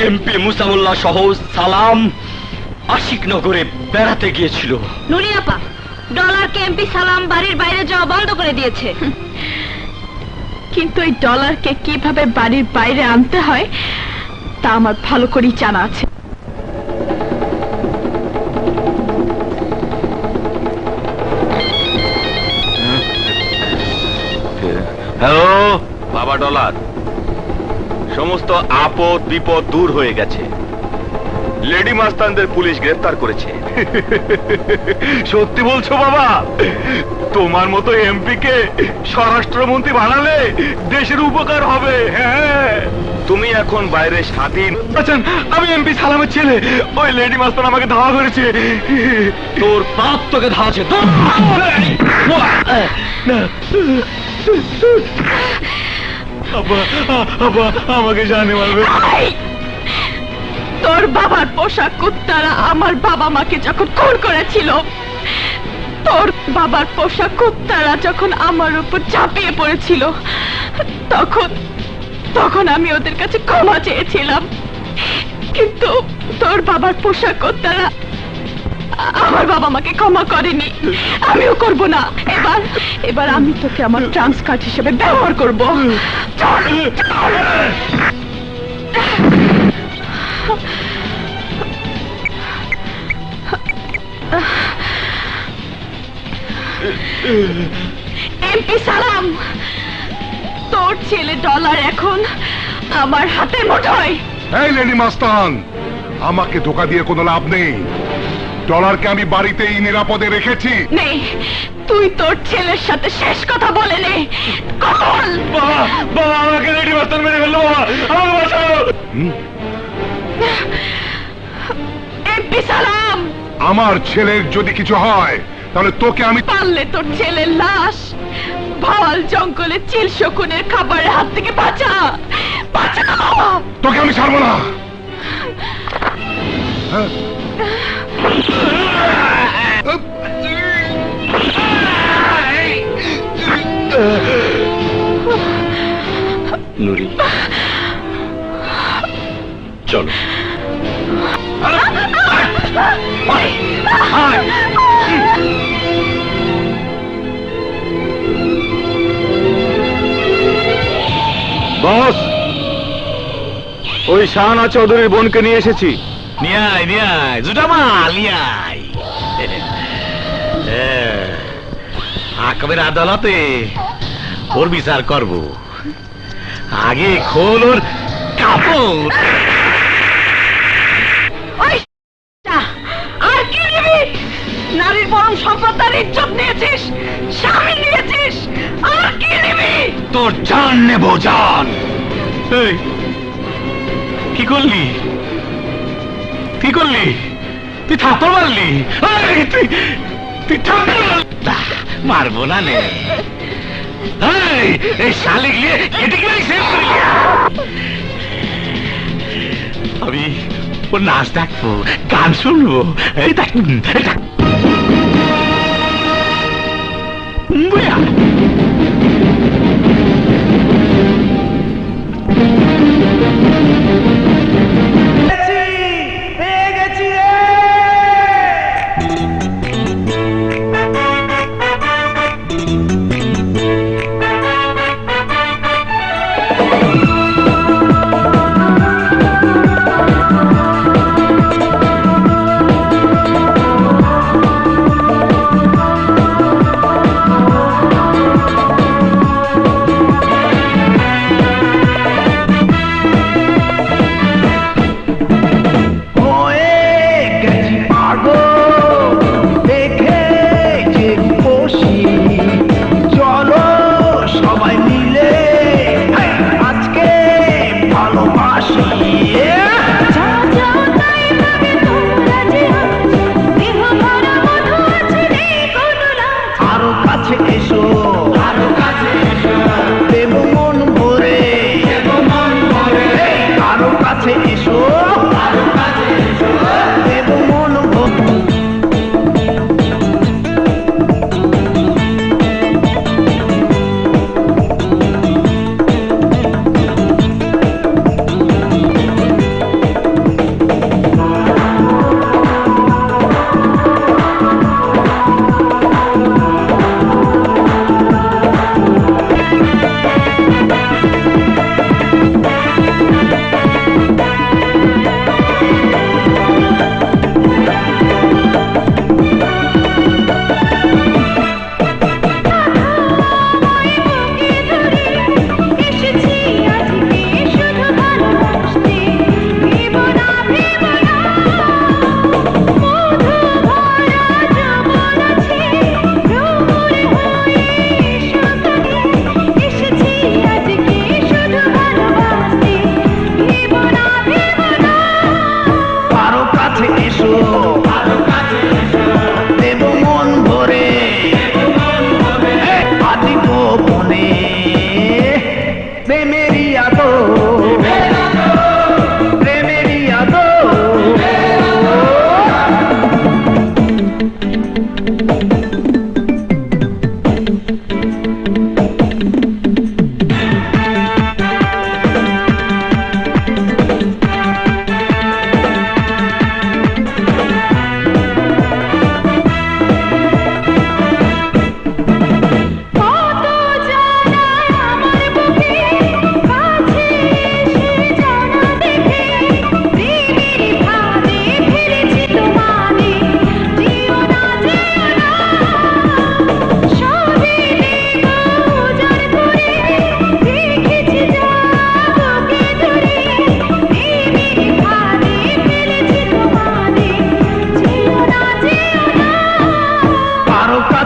এমপি মুসামুল্লাহ সহ সালাম আশিকনগরে বেড়াতে গিয়েছিল। নুরি আপা, ডলারকে এমপি সালাম বাড়ির বাইরে যাওয়া বন্ধ করে দিয়েছে। কিন্তু এই ডলারকে কিভাবে বাড়ির বাইরে আনতে হয় তা আমার ভালো করেই জানা আছে। হ্যালো বাবা ডলার, সমস্ত আপদ বিপদ দূর হয়ে গেছে। লেডি মাস্তানদের পুলিশ গ্রেফতার করেছে। সত্যি বলছো বাবা? তোমার মতো এমপি কে স্বরাষ্ট্রমন্ত্রী বানালে দেশের উপকার হবে। হ্যাঁ, তুমি এখন বাইরে স্বাধীন। আচ্ছা, আমি এমপি সালামের ছেলে। ওই লেডি মাস্তান আমাকে ধাওয়া করেছে। তোর পাপ তোকে ধাওয়াছে। আমাকে জানে মারবে। তোর বাবার পোশাক কুত্তারা আমার বাবা মাকে যখন খুন করেছিল তোর বাবার পোষা কুত্তারা যখন আমার উপর ঝাঁপিয়ে পড়েছিল তখন তখন আমি ওদের কাছে ক্ষমা চেয়েছিলাম, কিন্তু তোর বাবার পোষা কুত্তারা আমার বাবা মাকে ক্ষমা করেনি, আমিও করব না। এবার এবার আমি তোকে আমার ট্রান্স কার্ড হিসেবে ব্যবহার করব। এমপি সালাম, তোর ছেলে ডলার এখন আমার হাতের মুঠোয়। এই লেডি মাস্তান, আমাকে ধোকা দিয়ে কোনো লাভ নেই। ডলারকে আমি বাড়িতেই নিরাপদে রেখেছি। নেই, তুই তোর ছেলের সাথে শেষ কথা বলে নে। কখন বাবা আমাকে লেডি মাস্তান মেরে ফেললো, বাবা আমাকে বাঁচাও। এমপি সালাম, আমার ছেলের যদি কিছু হয় তাহলে তোকে আমি পারলে তোর ছেলের লাশ ভাল জঙ্গলে চিল শকুনের খাবারের হাত থেকে বাঁচা বাঁচা। তোকে আমি ছাড়বো না। নুরি চলো। বস, ওই শাহানা চৌধুরীর বোনকে নিয়ে এসেছি। নিয়ে আয় জুটা মাল নিয়ে আয়। হাকিমের আদালতে ওর বিচার করব, আগে খোল ওর কাপড়। আর কি নিবি? নারীর পরম সম্পদ তার ইজ্জত নিয়েছিস, স্বামী নিয়েছিস, আর কি নিবি? তোর জান নেব জান। এই কি করলি? কি করলি? তুই থাপ্পড় মারলি? তুই থাপ্পড় মারবো না নে। এই শালিক নিয়ে এদিকে আমি ওর নাচ দেখবো, গান শুনবো। এই দেখ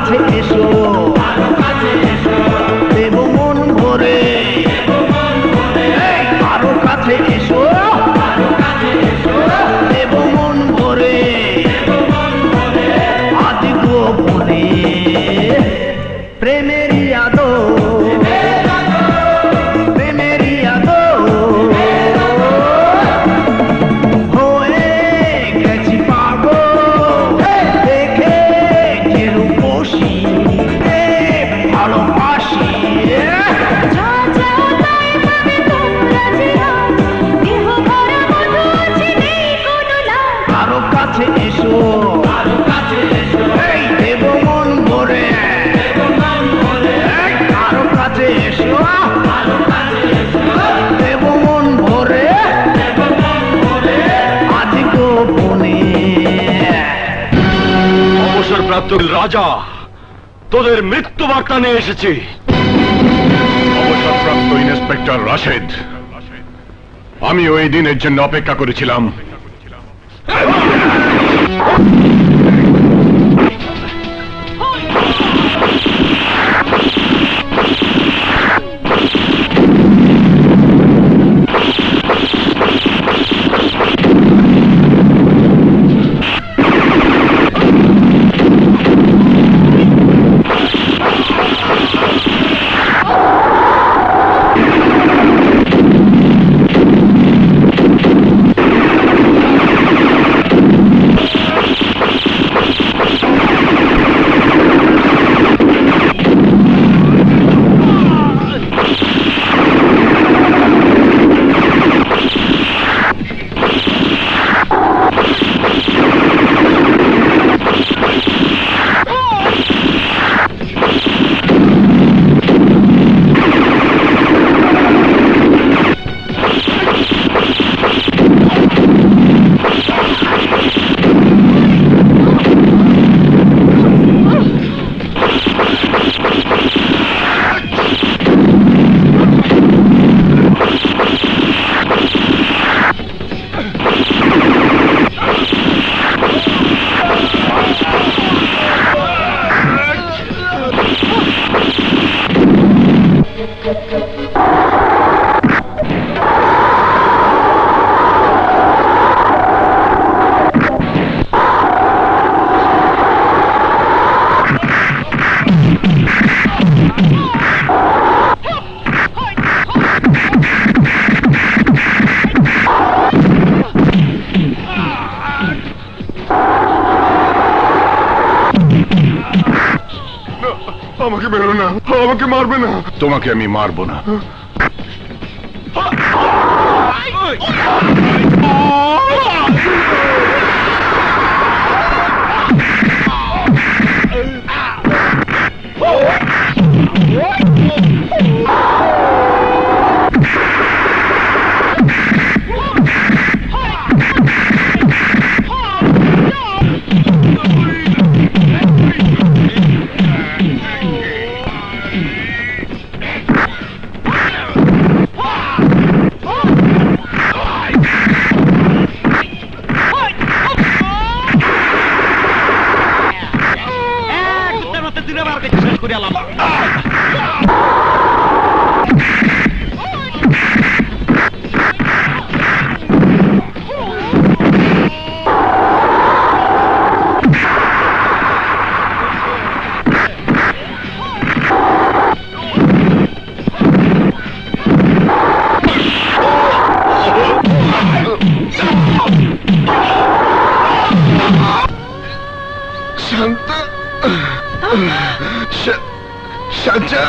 কাছে এসো দেব মন ভরে এই, আরো কাছে এসো দেব মন ভরে আজ গোপনে প্রেমেরই আদর প্রেমেরই আদর হয়ে গেছি পাগল দেখে যে রূপসী ভালোবাসি আরো কাছে এসো এই দেব মন ভরে এই, আরো কাছে এসো দেব মন ভরে আজ গোপনে অবসরপ্রাপ্ত রাজা, তোদের মৃত্যু বার্তা নিয়ে এসেছি। অবসরপ্রাপ্ত ইন্সপেক্টর রাশেদ, আমি ওই দিনের জন্য অপেক্ষা করেছিলাম। আমাকে মেরো না, আমাকে মারবে না। তোমাকে আমি মারবো না। শান্তা